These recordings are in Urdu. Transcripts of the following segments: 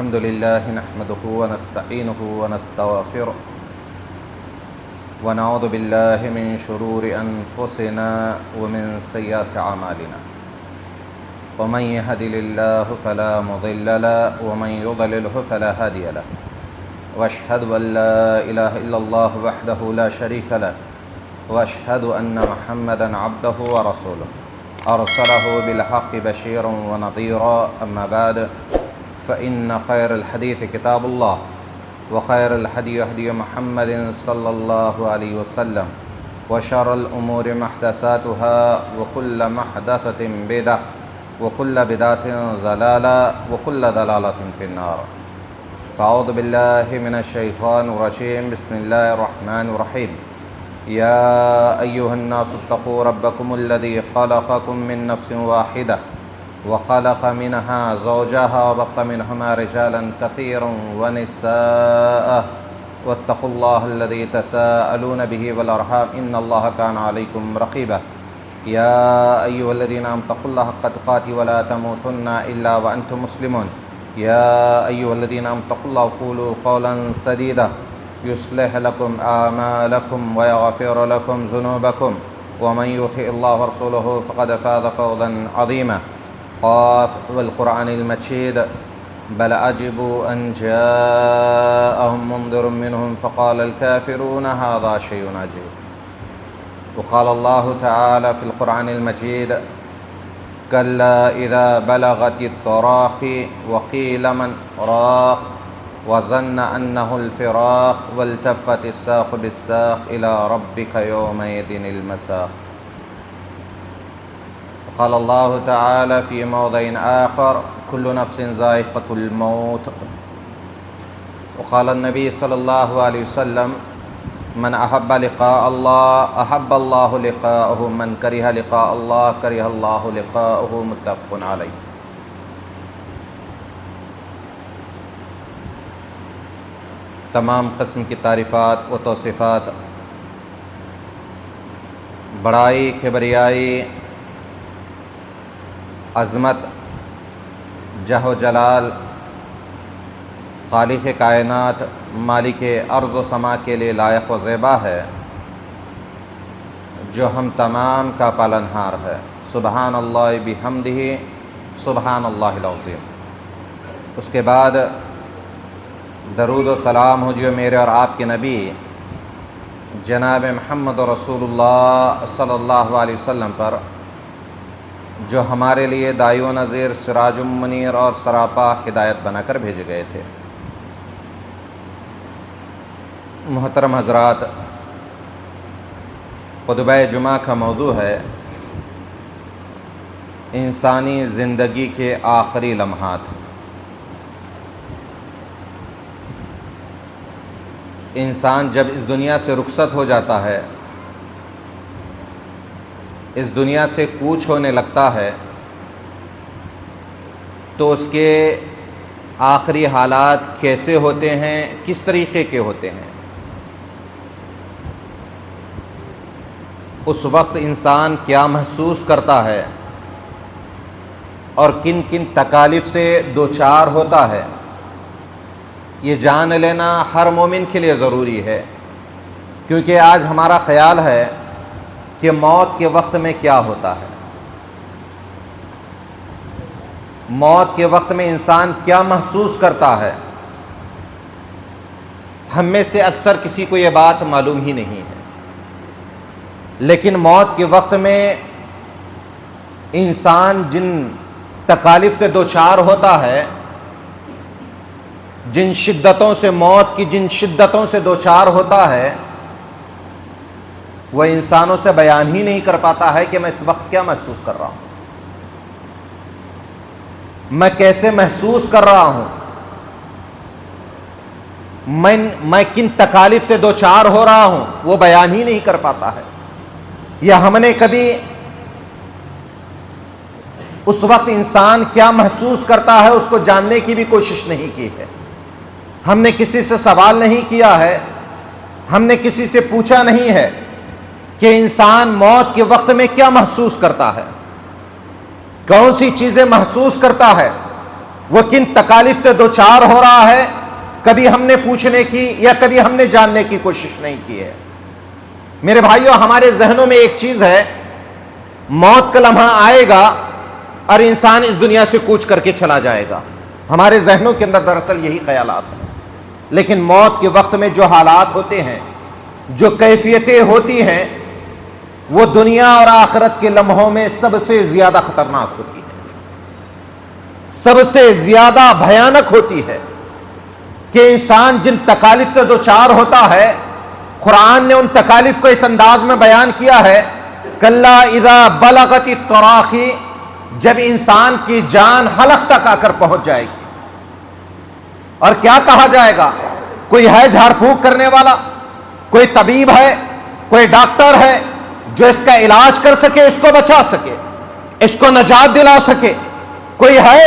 الحمد لله نحمده ونستعينه ونستغفره ونعوذ بالله من شرور أنفسنا ومن سيئات أعمالنا ومن يهده الله فلا مضل له ومن يضلله فلا هادي له وأشهد أن لا إله إلا الله وحده لا شريك له وأشهد أن محمدا عبده ورسوله أرسله بالحق بشيرا ونذيرا أما بعد فإن خير الحديث كتاب الله وخير الهدي هدي محمد صلى الله عليه وسلم وشر الأمور محدثاتها وكل محدثة بدعة وكل بدعة ضلالة وكل ضلالة في النار فأعوذ بالله من الشيطان الرجيم بسم الله الرحمن الرحيم يا أيها الناس اتقوا ربكم الذي خلقكم من نفس واحدة وخلق منها زوجها وبث منهما رجالا كثيرا ونساء واتقوا الله الذي تساءلون به والأرحام إن الله كان عليكم رقيبا يا أيها الذين آمنوا اتقوا الله حق تقاته ولا تموتن إلا وأنتم مسلمون يا أيها الذين آمنوا اتقوا الله وقولوا قولا سديدا يصلح لكم أعمالكم ويغفر لكم ذنوبكم ومن يطع الله ورسوله فقد فاز فوزا عظيما قاف والقرآن المجيد بل عجبوا أن جاءهم منذر منهم فقال الكافرون هذا شيء عجيب وقال الله تعالى في القرآن المجيد كلا إذا بلغت التراقي وقيل من راق وظن أنه الفراق والتفت الساق بالساق إلى ربك يومئذ المساق قال الله تعالى في موضع آخر كل نفس ذائقة الموت وقال النبي صلى الله عليه وسلم من أحب لقاء الله أحب الله لقاءه من كره لقاء الله كره الله لقاءه متفق عليه تمام قسم کی تعریفات و توصیفات بڑائی کبریائی عظمت جہ و جلال خالق کائنات مالک ارض و سما کے لیے لائق و زیبا ہے جو ہم تمام کا پالنہار ہے سبحان اللہ بحمدہ سبحان اللہ العظیم۔ اس کے بعد درود و سلام ہو جو میرے اور آپ کے نبی جناب محمد رسول اللہ صلی اللہ علیہ وسلم پر جو ہمارے لیے داعی و نذیر سراج منیر اور سراپا ہدایت بنا کر بھیجے گئے تھے۔ محترم حضرات، خطبہ جمعہ کا موضوع ہے انسانی زندگی کے آخری لمحات۔ انسان جب اس دنیا سے رخصت ہو جاتا ہے، اس دنیا سے کوچ ہونے لگتا ہے، تو اس کے آخری حالات کیسے ہوتے ہیں، کس طریقے کے ہوتے ہیں؟ اس وقت انسان کیا محسوس کرتا ہے اور کن کن تکالیف سے دوچار ہوتا ہے، یہ جان لینا ہر مومن کے لیے ضروری ہے، کیونکہ آج ہمارا خیال ہے کہ موت کے وقت میں کیا ہوتا ہے، موت کے وقت میں انسان کیا محسوس کرتا ہے۔ ہم میں سے اکثر کسی کو یہ بات معلوم ہی نہیں ہے، لیکن موت کے وقت میں انسان جن تکالیف سے دوچار ہوتا ہے، جن شدتوں سے موت کی جن شدتوں سے دوچار ہوتا ہے، وہ انسانوں سے بیان ہی نہیں کر پاتا ہے کہ میں اس وقت کیا محسوس کر رہا ہوں، میں کیسے محسوس کر رہا ہوں، میں کن تکالیف سے دوچار ہو رہا ہوں، وہ بیان ہی نہیں کر پاتا ہے۔ یا ہم نے کبھی اس وقت انسان کیا محسوس کرتا ہے اس کو جاننے کی بھی کوشش نہیں کی ہے۔ ہم نے کسی سے سوال نہیں کیا ہے، ہم نے کسی سے پوچھا نہیں ہے کہ انسان موت کے وقت میں کیا محسوس کرتا ہے، کون سی چیزیں محسوس کرتا ہے، وہ کن تکالیف سے دوچار ہو رہا ہے، کبھی ہم نے پوچھنے کی یا کبھی ہم نے جاننے کی کوشش نہیں کی ہے۔ میرے بھائیوں، ہمارے ذہنوں میں ایک چیز ہے، موت کا لمحہ آئے گا اور انسان اس دنیا سے کوچ کر کے چلا جائے گا۔ ہمارے ذہنوں کے اندر دراصل یہی خیالات ہیں، لیکن موت کے وقت میں جو حالات ہوتے ہیں، جو کیفیتیں ہوتی ہیں، وہ دنیا اور آخرت کے لمحوں میں سب سے زیادہ خطرناک ہوتی ہے، سب سے زیادہ بھیانک ہوتی ہے کہ انسان جن تکالیف سے دوچار ہوتا ہے، قرآن نے ان تکالیف کو اس انداز میں بیان کیا ہے، کلا اذا بلغت التراقی، جب انسان کی جان حلق تک آ کر پہنچ جائے گی۔ اور کیا کہا جائے گا؟ کوئی ہے جھاڑ پھونک کرنے والا، کوئی طبیب ہے، کوئی ڈاکٹر ہے جو اس کا علاج کر سکے، اس کو بچا سکے، اس کو نجات دلا سکے؟ کوئی ہے؟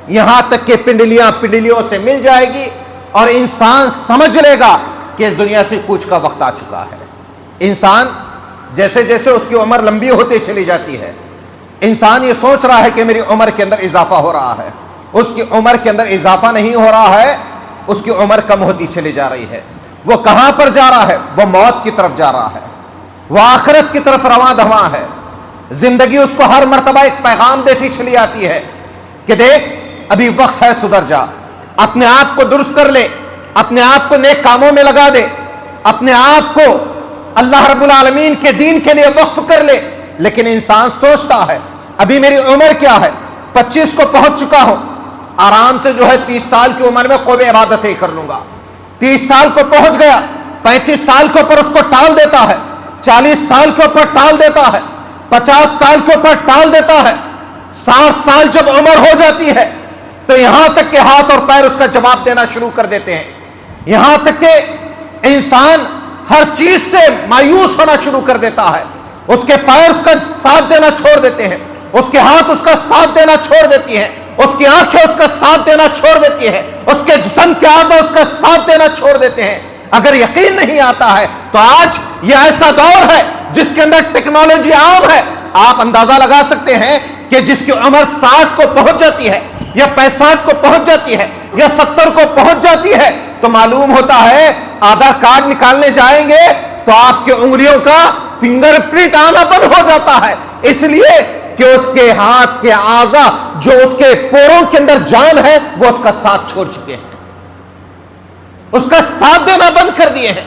یہاں تک کہ پنڈلیوں سے مل جائے گی اور انسان سمجھ لے گا کہ اس دنیا سے کوچ کا وقت آ چکا ہے۔ انسان جیسے جیسے اس کی عمر لمبی ہوتی چلی جاتی ہے، انسان یہ سوچ رہا ہے کہ میری عمر کے اندر اضافہ ہو رہا ہے۔ اس کی عمر کے اندر اضافہ نہیں ہو رہا ہے، اس کی عمر کم ہوتی چلی جا رہی ہے۔ وہ کہاں پر جا رہا ہے؟ وہ موت کی طرف جا رہا ہے، وہ آخرت کی طرف رواں دواں ہے۔ زندگی اس کو ہر مرتبہ ایک پیغام دیتی چلی آتی ہے کہ دیکھ، ابھی وقت ہے، سدھر جا، اپنے آپ کو درست کر لے، اپنے آپ کو نیک کاموں میں لگا دے، اپنے آپ کو اللہ رب العالمین کے دین کے لیے وقف کر لے۔ لیکن انسان سوچتا ہے ابھی میری عمر کیا ہے، 25 کو پہنچ چکا ہوں، آرام سے جو ہے 30 سال کی عمر میں قوم عبادتیں کر لوں گا۔ 30 سال کو پہنچ گیا، 35 سال کے اوپر اس کو ٹال دیتا ہے، 40 سال کے اوپر ٹال دیتا ہے، 50 سال کے اوپر ٹال دیتا ہے۔ 60 سال جب عمر ہو جاتی ہے تو یہاں تک کہ ہاتھ اور پیر اس کا جواب دینا شروع کر دیتے ہیں، یہاں تک کہ انسان ہر چیز سے مایوس ہونا شروع کر دیتا ہے۔ اس کے پیر اس کا ساتھ دینا چھوڑ دیتے ہیں، اس کے ہاتھ اس کا ساتھ دینا چھوڑ دیتی ہیں، اس کی آنکھیں اس کا ساتھ دینا چھوڑ دیتی ہیں، اس کے جسم کے اعضاء اس کا ساتھ دینا چھوڑ دیتے ہیں۔ اگر یقین نہیں آتا ہے تو آج یہ ایسا دور ہے جس کے اندر ٹیکنالوجی عام ہے۔ آپ اندازہ لگا سکتے ہیں کہ جس کی عمر 60 کو پہنچ جاتی ہے یا 65 کو پہنچ جاتی ہے یا 70 کو پہنچ جاتی ہے تو معلوم ہوتا ہے آدھار کارڈ نکالنے جائیں گے تو آپ کے انگلیوں کا فنگر پرنٹ آنا بند ہو جاتا ہے، اس لیے کہ اس کے ہاتھ کے اعضاء جو اس کے پوروں کے اندر جان ہے وہ اس کا ساتھ چھوڑ چکے ہیں، اس کا ساتھ دینا بند کر دیے ہیں۔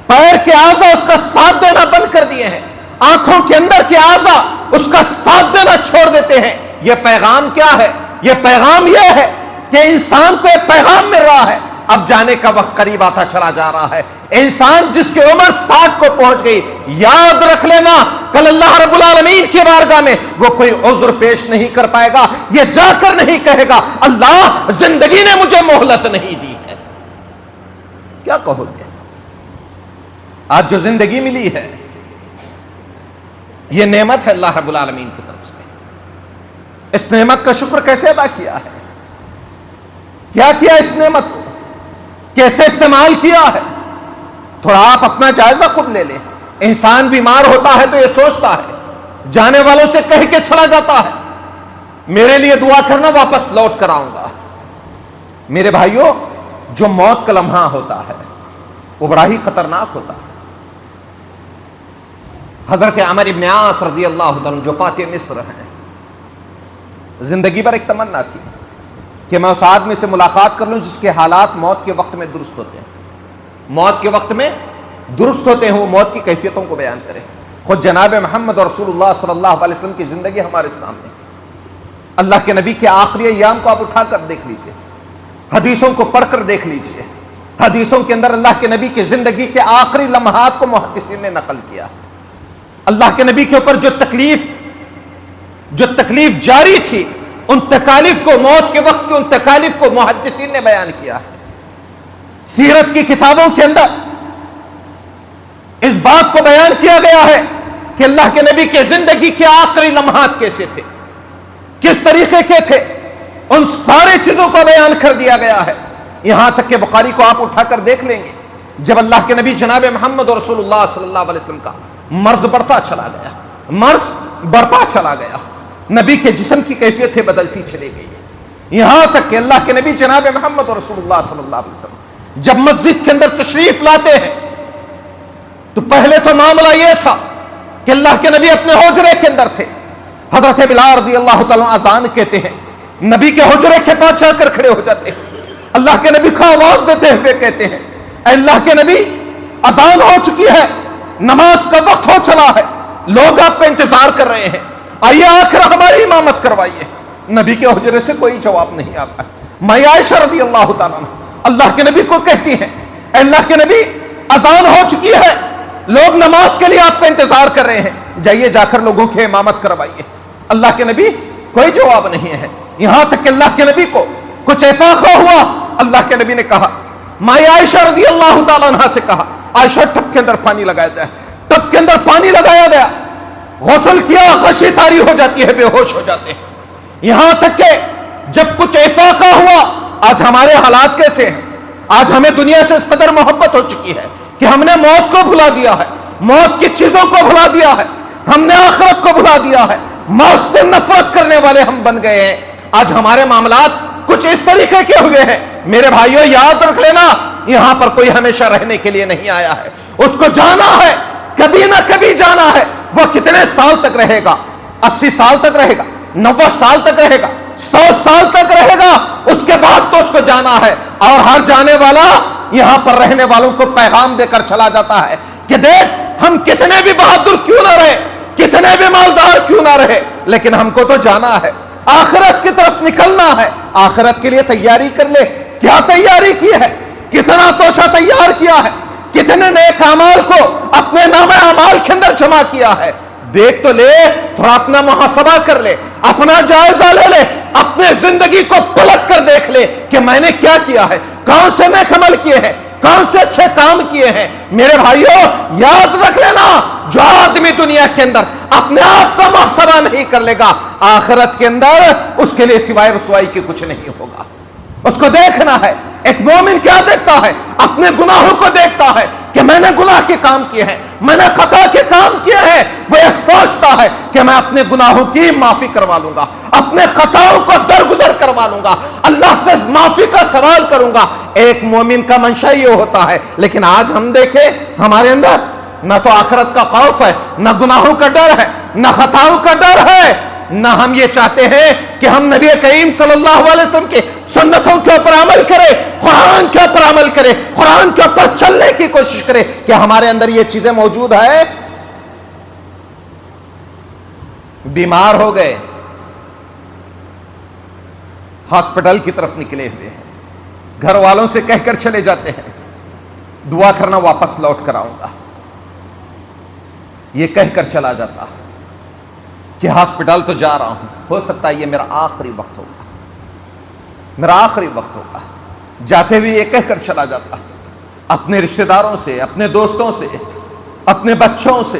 پیر کے اعضاء اس کا ساتھ دینا بند کر دیے ہیں، آنکھوں کے اندر کے اعضاء اس کا ساتھ دینا چھوڑ دیتے ہیں۔ یہ پیغام کیا ہے؟ یہ پیغام یہ ہے کہ انسان کو ایک پیغام مل رہا ہے، اب جانے کا وقت قریب آتا چلا جا رہا ہے۔ انسان جس کی عمر 60 کو پہنچ گئی، یاد رکھ لینا کل اللہ رب العالمین کی بارگاہ میں وہ کوئی عذر پیش نہیں کر پائے گا، یہ جا کر نہیں کہے گا اللہ زندگی نے مجھے مہلت نہیں دی ہے۔ کیا کہو گے؟ آج جو زندگی ملی ہے یہ نعمت ہے اللہ رب العالمین کی طرف سے، اس نعمت کا شکر کیسے ادا کیا ہے؟ کیا کیا اس نعمت کو؟ کیسے استعمال کیا ہے؟ تھوڑا آپ اپنا جائزہ خود لے لیں۔ انسان بیمار ہوتا ہے تو یہ سوچتا ہے، جانے والوں سے کہہ کے چلا جاتا ہے میرے لیے دعا کرنا، واپس لوٹ کر آؤں گا۔ میرے بھائیوں، جو موت کا لمحہ ہوتا ہے وہ بڑا ہی خطرناک ہوتا ہے۔ حضرت عمر بن عاص رضی اللہ عنہ جو فاتح مصر ہیں، زندگی پر ایک تمنا تھی کہ میں اس آدمی سے ملاقات کر لوں جس کے حالات موت کے وقت میں درست ہوتے ہیں، موت کے وقت میں درست ہوتے ہیں، وہ موت کی کیفیتوں کو بیان کرے۔ خود جناب محمد رسول اللہ صلی اللہ علیہ وسلم کی زندگی ہمارے سامنے، اللہ کے نبی کے آخری ایام کو آپ اٹھا کر دیکھ لیجئے، حدیثوں کو پڑھ کر دیکھ لیجئے، حدیثوں کے اندر اللہ کے نبی کی زندگی کے آخری لمحات کو محدثین نے نقل کیا۔ اللہ کے نبی کے اوپر جو تکلیف جاری تھی، ان تکالیف کو، موت کے وقت کی ان تکالیف کو محدثین نے بیان کیا ہے۔ سیرت کی کتابوں کے اندر اس بات کو بیان کیا گیا ہے کہ اللہ کے نبی کے زندگی کے آخری لمحات کیسے تھے، کس طریقے کے تھے، ان سارے چیزوں کو بیان کر دیا گیا ہے۔ یہاں تک کہ بخاری کو آپ اٹھا کر دیکھ لیں گے، جب اللہ کے نبی جناب محمد رسول اللہ صلی اللہ علیہ وسلم کا مرض بڑھتا چلا گیا، نبی کے جسم کی کیفیتیں بدلتی چلی گئی، یہاں تک کہ اللہ کے نبی جناب محمد رسول اللہ صلی اللہ علیہ وسلم جب مسجد کے اندر تشریف لاتے ہیں تو پہلے تو معاملہ یہ تھا کہ اللہ کے نبی اپنے حجرے کے اندر تھے. حضرت بلال رضی اللہ تعالیٰ اذان کہتے ہیں, نبی کے حجرے کے پاس جا کر کھڑے ہو جاتے ہیں, اللہ کے نبی کو آواز دیتے ہوئے کہتے ہیں, اے اللہ کے نبی اذان ہو چکی ہے, نماز کا وقت ہو چلا ہے, لوگ آپ کا انتظار کر رہے ہیں, آئیے آ کر ہماری امامت کروائیے. نبی کے حجرے سے کوئی جواب نہیں آتا. ماں عائشہ رضی اللہ تعالیٰ اللہ کے نبی کو کہتی ہیں, اے اللہ کے نبی اذان ہو چکی ہے, لوگ نماز کے لیے آپ کا انتظار کر رہے ہیں, جائیے جا کر لوگوں کی امامت کروائیے. اللہ کے نبی کوئی جواب نہیں ہے. یہاں تک کہ اللہ کے نبی کو کچھ افاقہ ہوا. اللہ کے نبی نے کہا, ماں عائشہ رضی اللہ تعالیٰ عنہ سے کہا, عائشہ ٹب کے اندر پانی لگایا جائے. ٹب کے اندر پانی لگایا گیا, غسل کیا, غشی طاری ہو جاتی ہے, بے ہوش ہو جاتے ہیں. یہاں تک کہ جب کچھ افاقہ ہوا, آج ہمارے حالات کیسے ہیں؟ آج ہمیں دنیا سے اس قدر محبت ہو چکی ہے کہ ہم نے موت کو بھلا دیا ہے, موت کی چیزوں کو بھلا دیا ہے, ہم نے آخرت کو بھلا دیا ہے, موت سے نفرت کرنے والے ہم بن گئے ہیں. آج ہمارے معاملات کچھ اس طریقے کے ہوئے ہیں. میرے بھائیوں یاد رکھ لینا, یہاں پر کوئی ہمیشہ رہنے کے لیے نہیں آیا ہے, اس کو جانا ہے, کبھی نہ کبھی جانا ہے. وہ کتنے سال تک رہے گا؟ 80 سال تک رہے گا, 90 سال تک رہے گا, 100 سال تک رہے گا, اس کے بعد تو اس کو جانا ہے. اور ہر جانے والا یہاں پر رہنے والوں کو پیغام دے کر چلا جاتا ہے کہ دیکھ, ہم کتنے بھی بہادر کیوں نہ رہے, کتنے بھی مالدار کیوں نہ رہے, لیکن ہم کو تو جانا ہے, آخرت کی طرف نکلنا ہے. آخرت کے لیے تیاری کر لے. کیا تیاری کی ہے؟ کتنا توشہ تیار کیا ہے؟ کتنے نیک اعمال کو اپنے نام اعمال کے اندر جمع کیا ہے؟ دیکھ تو لے, تھوڑا اپنا محاسبہ کر لے, اپنا جائزہ لے لے, اپنے زندگی کو پلٹ کر دیکھ لے کہ میں نے کیا کیا ہے, کون سے نیک عمل کیے ہیں, کون سے اچھے کام کیے ہیں. میرے بھائیوں یاد رکھ لینا, جو آدمی دنیا کے اندر اپنے آپ کا محاسبہ نہیں کر لے گا, آخرت کے اندر اس کے لیے سوائے رسوائی کے کچھ نہیں ہوگا. اس کو دیکھنا ہے. ایک مومن کیا دیکھتا ہے؟ اپنے گناہوں کو دیکھتا ہے کہ میں نے گناہ کے کام کیے ہیں, میں نے خطا کے کام کیے ہیں. وہ یہ سوچتا ہے کہ میں اپنے گناہوں کی معافی کروا لوں گا, اپنے خطاؤں کو درگزر کروا لوں گا, اللہ سے معافی کا سوال کروں گا. ایک مومن کا منشا یہ ہوتا ہے. لیکن آج ہم دیکھیں, ہمارے اندر نہ تو آخرت کا خوف ہے, نہ گناہوں کا ڈر ہے, نہ خطاؤں کا ڈر ہے, نہ ہم یہ چاہتے ہیں کہ ہم نبی کریم صلی اللہ علیہ وسلم کے سنتوں کے اوپر عمل کرے, قرآن کے اوپر عمل کرے, قرآن کے اوپر چلنے کی کوشش کرے. کہ ہمارے اندر یہ چیزیں موجود ہے؟ بیمار ہو گئے, ہاسپٹل کی طرف نکلے ہوئے ہیں, گھر والوں سے کہہ کر چلے جاتے ہیں دعا کرنا واپس لوٹ کر آؤں گا. یہ کہہ کر چلا جاتا کہ ہاسپٹل تو جا رہا ہوں, ہو سکتا ہے یہ میرا آخری وقت ہوگا, میرا آخری وقت ہوگا. جاتے ہوئے یہ کہہ کر چلا جاتا, اپنے رشتہ داروں سے, اپنے دوستوں سے, اپنے بچوں سے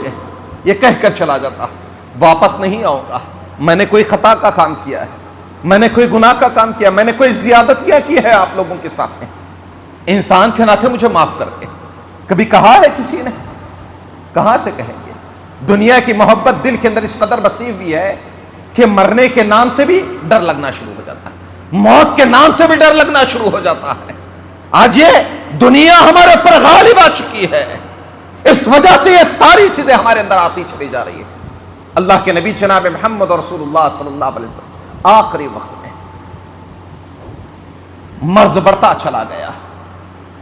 یہ کہہ کر چلا جاتا, واپس نہیں آؤں گا, میں نے کوئی خطا کا کام کیا ہے, میں نے کوئی گناہ کا کام کیا, میں نے کوئی زیادتیاں کی ہے آپ لوگوں کے سامنے, انسان کے ناطے مجھے معاف کر دے. کبھی کہا ہے کسی نے؟ کہاں سے کہیں گے؟ دنیا کی محبت دل کے اندر اس قدر بسی ہوئی ہے کہ مرنے کے نام سے بھی ڈر لگنا شروع ہو جاتا ہے, موت کے نام سے بھی ڈر لگنا شروع ہو جاتا ہے. آج یہ دنیا ہمارے اوپر غالب آ چکی ہے, اس وجہ سے یہ ساری چیزیں ہمارے اندر آتی چلی جا رہی ہے. اللہ کے نبی جناب محمد رسول اللہ صلی اللہ علیہ وسلم آخری وقت میں مرض بڑھتا چلا گیا,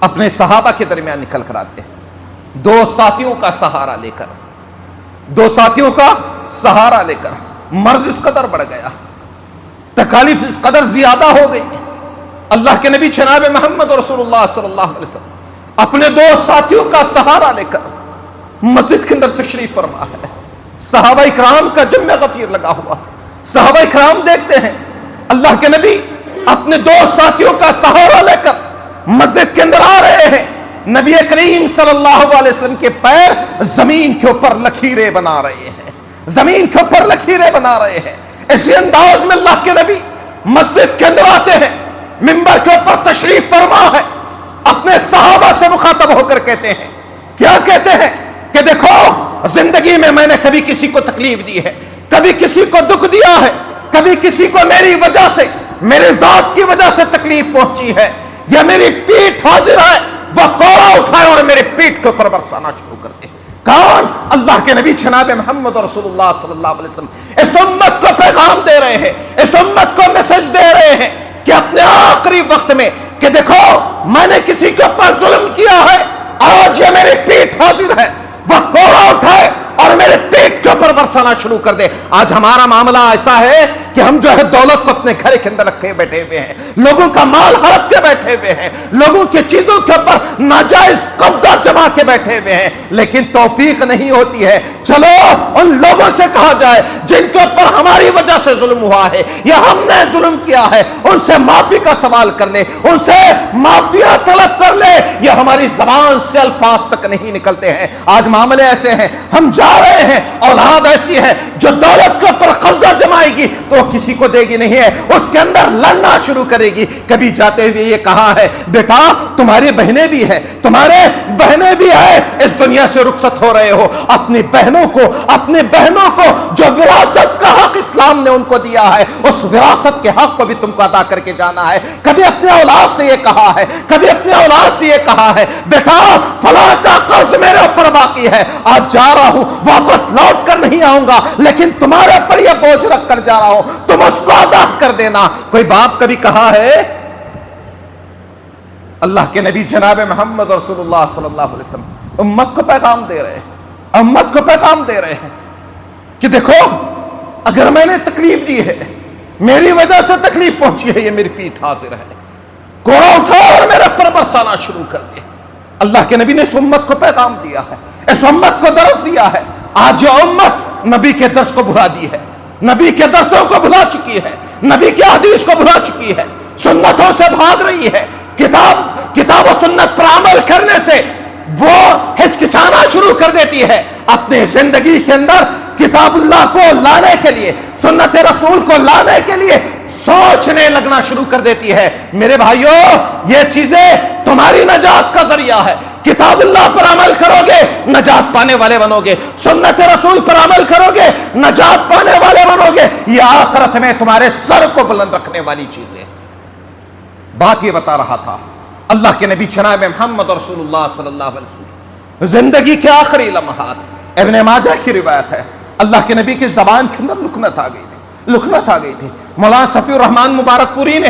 اپنے صحابہ کے درمیان نکل کر آتے, دو ساتھیوں کا سہارا لے کر, دو ساتھیوں کا سہارا لے کر مرض اس قدر بڑھ گیا, تکالیف اس قدر زیادہ ہو گئی. اللہ کے نبی جناب محمد رسول اللہ صلی اللہ علیہ وسلم اپنے دو ساتھیوں کا سہارا لے کر مسجد کے اندر تشریف فرما ہے. صحابہ اکرام کا جمع غفیر لگا ہوا, صحابہ اکرام دیکھتے ہیں اللہ کے نبی اپنے دو ساتھیوں کا سہارا لے کر مسجد کے اندر آ رہے ہیں. نبی کریم صلی اللہ علیہ وسلم کے پیر زمین کے اوپر لکیریں بنا رہے ہیں, زمین کے اوپر لکیریں بنا رہے ہیں. اسی انداز میں اللہ کے نبی مسجد کے اندر آتے ہیں, منبر کے اوپر تشریف فرما ہے, اپنے صحابہ سے مخاطب ہو کر کہتے ہیں, کیا کہتے ہیں کہ دیکھو زندگی میں نے کبھی کسی کو تکلیف دی ہے, کبھی کسی کو دکھ دیا ہے, کبھی کسی کو میری وجہ سے میرے ذات کی وجہ سے تکلیف پہنچی ہے یا میری پیٹھ حاضر ہے، وہ کوڑا اٹھائے اور میرے پیٹھ کے اوپر برسانا شروع کر دے۔ کون؟ اللہ کے نبی جناب محمد رسول اللہ صلی اللہ علیہ وسلم اس امت کو پیغام دے رہے ہیں، اس امت کو میسج دے رہے ہیں کہ اپنے آخری وقت میں کہ دیکھو میں نے کسی کے اوپر ظلم کیا ہے، آج یہ میری پیٹھ حاضر ہے، وہ کوڑا اٹھائے اور میرے پیٹ کے اوپر برسانا شروع کر دے۔ آج ہمارا معاملہ ایسا ہے کہ ہم جو ہے دولت کو اپنے گھر کے اندر رکھے بیٹھے ہوئے ہیں، لوگوں کا مال ہڑپ کے بیٹھے ہوئے ہیں، لوگوں کی چیزوں کے اوپر ناجائز قبضہ جما کے بیٹھے ہوئے ہیں، لیکن توفیق نہیں ہوتی ہے۔ چلو ان لوگوں سے کہا جائے جن کے اوپر ہماری وجہ سے ظلم ہوا ہے یا ہم نے ظلم کیا ہے، ان سے معافی کا سوال کر لے، ان سے معافیہ طلب کر لے، یہ ہماری زبان سے الفاظ تک نہیں نکلتے ہیں۔ آج معاملے ایسے ہیں، ہم جا رہے ہیں، اولاد ایسی ہے جو دولت کے اوپر قبضہ جمائے گی تو کسی کو دے گی نہیں ہے، اس کے اندر لڑنا شروع کرے گی۔ کبھی جاتے ہوئے یہ کہا ہے بیٹا تمہاری بہنیں بھی ہیں، تمہارے بہنیں بھی ہیں، اس دنیا سے رخصت ہو رہے ہو، اپنی بہنوں کو جو وراثت کا حق اسلام نے ان کو دیا ہے اس وراثت کے حق کو بھی تم کو ادا کر کے جانا ہے۔ کبھی اپنے اولاد سے یہ کہا ہے، کبھی اپنے اولاد سے یہ کہا ہے بیٹا فلاں کا قرض میرے اوپر باقی ہے، آج جا رہا ہوں واپس لوٹ کر نہیں آؤں گا، لیکن تمہارے اوپر یہ بوجھ رکھ کر جا رہا ہوں، تم اس کو ادا کر دینا۔ کوئی باپ کبھی کہا ہے؟ اللہ کے نبی جناب محمد رسول اللہ صلی اللہ علیہ وسلم امت کو پیغام دے رہے ہیں، امت کو پیغام دے رہے ہیں کہ دیکھو اگر میں نے تکلیف دی ہے، میری وجہ سے تکلیف پہنچی ہے، یہ میری پیٹھ حاضر ہے، کوڑا اٹھا اور میرے پر برسانا شروع کر دے۔ اللہ کے نبی نے اس امت کو پیغام دیا ہے، اس امت کو درس دیا ہے۔ آج یہ امت نبی کے درس کو بھلا دی ہے، نبی کے درسوں کو بھلا چکی ہے، نبی کے حدیث کو بھلا چکی ہے، سنتوں سے بھاگ رہی ہے، کتاب و سنت پر عمل کرنے سے وہ ہچکچانا شروع کر دیتی ہے۔ اپنے زندگی کے اندر کتاب اللہ کو لانے کے لیے، سنت رسول کو لانے کے لیے سوچنے لگنا شروع کر دیتی ہے۔ میرے بھائیوں یہ چیزیں تمہاری نجات کا ذریعہ ہے۔ کتاب اللہ پر عمل کرو گے نجات پانے والے بنو گے، سنت رسول پر عمل کرو گے نجات پانے والے بنو گے، یہ آخرت میں تمہارے سر کو بلند رکھنے والی چیزیں۔ بات یہ بتا رہا تھا اللہ کے نبی جناب محمد رسول اللہ صلی اللہ علیہ وسلم زندگی کے آخری لمحات، ابن ماجہ کی روایت ہے، اللہ کے نبی کی زبان کے اندر لکنت آ گئی تھی۔ مولانا صفی الرحمان مبارک پوری نے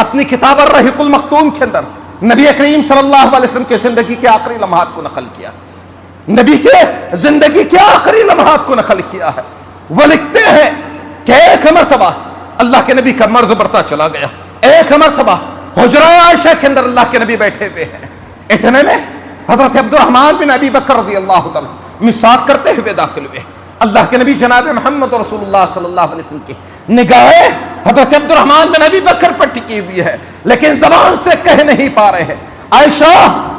اپنی کتاب الرحیق المختوم کے اندر نبی کریم صلی اللہ علیہ وسلم کے زندگی کے آخری لمحات کو نقل کیا، نبی کے زندگی کے آخری لمحات کو نقل کیا ہے۔ وہ لکھتے ہیں کہ ایک مرتبہ اللہ کے نبی کا مرض بڑھتا چلا گیا، ایک مرتبہ حجرہ عائشہ کے اندر اللہ کے نبی بیٹھے ہوئے ہیں، اتنے میں حضرت عبد الرحمن بن ابی بکر رضی اللہ تعالی مسواک کرتے ہوئے داخل ہوئے۔ اللہ کے نبی جناب محمد رسول اللہ صلی اللہ علیہ وسلم کی نگاہیں حضرت عبد الرحمن بن ابی بکر پر ٹکی ہوئی ہے، لیکن زبان سے کہہ نہیں پا رہے ہیں عائشہ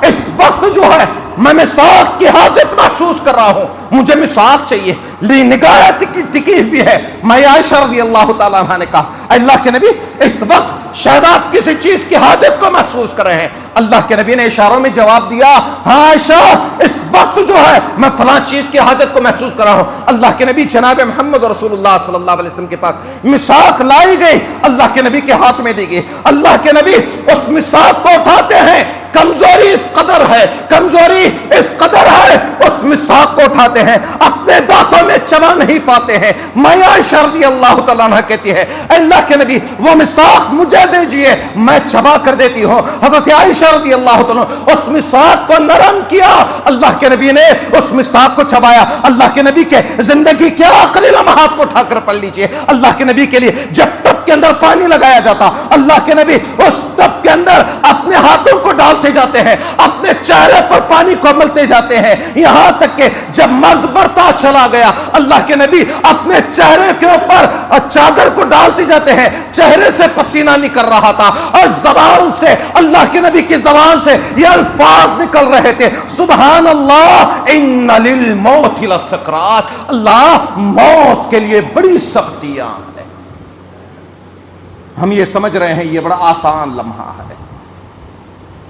اس وقت جو ہے میں مسواک کی حاجت محسوس کر رہا ہوں، مجھے مسواک چاہیے، لیکن نگاہ ٹکی ہوئی ہے۔ میں عائشہ رضی اللہ تعالیٰ عنہ نے کہا اللہ کے نبی اس وقت شاید آپ کسی چیز کی حاجت کو محسوس کر رہے ہیں۔ اللہ کے نبی نے اشاروں میں جواب دیا ہاں عائشہ اس وقت جو ہے میں فلاں چیز کی حاجت کو محسوس کر رہا ہوں۔ اللہ کے نبی جناب محمد رسول اللہ صلی اللہ علیہ وسلم کے پاس مسواک لائی گئی، اللہ کے نبی کے ہاتھ میں دی گئی۔ اللہ کے نبی اس مسواک کو اٹھاتے ہیں، کمزوری اس قدر ہے، کمزوری اس قدر ہے، اس مسواک کو اٹھاتے ہیں، اپنے دانتوں میں چبا نہیں پاتے ہیں۔ میں عائشہ رضی اللہ تعالیٰ عنہ کہتی ہے اللہ کے نبی وہ مسواک مجھے دیجئے میں چبا کر دیتی ہوں۔ حضرت عائشہ رضی اللہ تعالیٰ عنہ اس مسواک کو نرم کیا، اللہ کے نبی نے اس مسواک کو چبایا۔ اللہ کے نبی کے زندگی کے آخری لمحات کو اٹھا کر پڑھ لیجئے۔ اللہ کے نبی کے لیے جب ٹب کے اندر پانی لگایا جاتا اللہ کے نبی اس ٹب کے اندر اپنے ہاتھوں کو ڈالتے جاتے ہیں، اپنے چہرے پر پانی کو ملتے جاتے ہیں، یہاں تک کہ جب مرد بڑھتا چلا گیا اللہ کے نبی اپنے چہرے کے اوپر چادر کو ڈالتے جاتے ہیں، چہرے سے پسینہ نکل رہا تھا اور زبان سے اللہ کے نبی کی زبان سے یہ الفاظ نکل رہے تھے سبحان اللہ ان للموت لسکرات، اللہ موت کے لیے بڑی سختیاں ہیں۔ ہم یہ سمجھ رہے ہیں یہ بڑا آسان لمحہ ہے،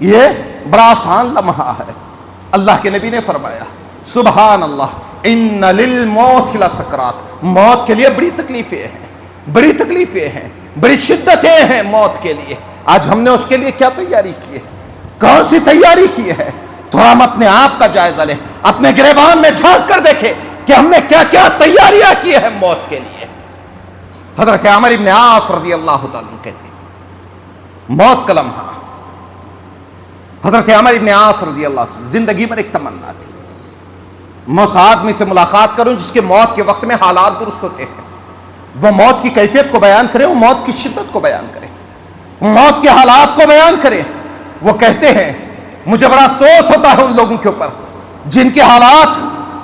یہ بڑا آسان لمحہ ہے، اللہ کے نبی نے فرمایا سبحان اللہ ان للموت لسکرات، موت کے لیے بڑی تکلیفیں ہیں، بڑی تکلیفیں ہیں۔ بڑی شدتیں ہیں موت کے لیے. آج ہم نے اس کے لیے کیا تیاری کی ہے؟ کون سی تیاری کی ہے؟ تو ہم اپنے آپ کا جائزہ لیں, اپنے گریبان میں جھانک کر دیکھیں کہ ہم نے کیا کیا تیاریاں کی ہیں موت کے لیے. حضرت عمر ابن عاص رضی اللہ تعالیٰ عنہ کہتے ہیں موت کا لمحہ. حضرت عمر ابن عاص رضی اللہ عنہ زندگی میں ایک تمنا تھی, میں اس آدمی سے ملاقات کروں جس کے موت کے وقت میں حالات درست ہوتے ہیں, وہ موت کی کیفیت کو بیان کرے, وہ موت کی شدت کو بیان کرے, موت کے حالات کو بیان کرے. وہ کہتے ہیں مجھے بڑا افسوس ہوتا ہے ان لوگوں کے اوپر جن کے حالات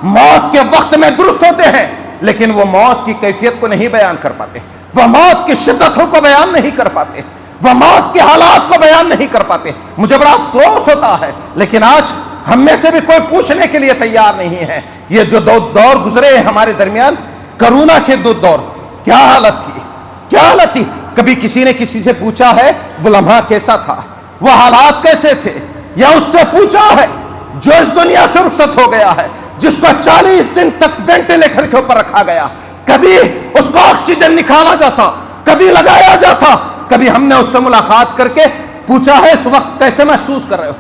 موت کے وقت میں درست ہوتے ہیں لیکن وہ موت کی کیفیت کو نہیں بیان کر پاتے, وہ موت کی شدتوں کو بیان نہیں کر پاتے, وہ موت کے حالات کو بیان نہیں کر پاتے. مجھے بڑا افسوس ہوتا ہے, لیکن آج ہم میں سے بھی کوئی پوچھنے کے لیے تیار نہیں ہے. یہ جو دو دور گزرے ہیں ہمارے درمیان, کرونا کے دو دور, کیا حالت تھی, کیا حالت تھی. کبھی کسی نے کسی سے پوچھا ہے وہ لمحہ کیسا تھا, وہ حالات کیسے تھے, یا اس سے پوچھا ہے جو اس دنیا سے رخصت ہو گیا ہے, جس کو 40 دن تک وینٹیلیٹر کے اوپر رکھا گیا, کبھی اس کو آکسیجن نکالا جاتا, کبھی لگایا جاتا, کبھی ہم نے اس سے ملاقات کر کے پوچھا ہے اس وقت کیسے محسوس کر رہے ہو,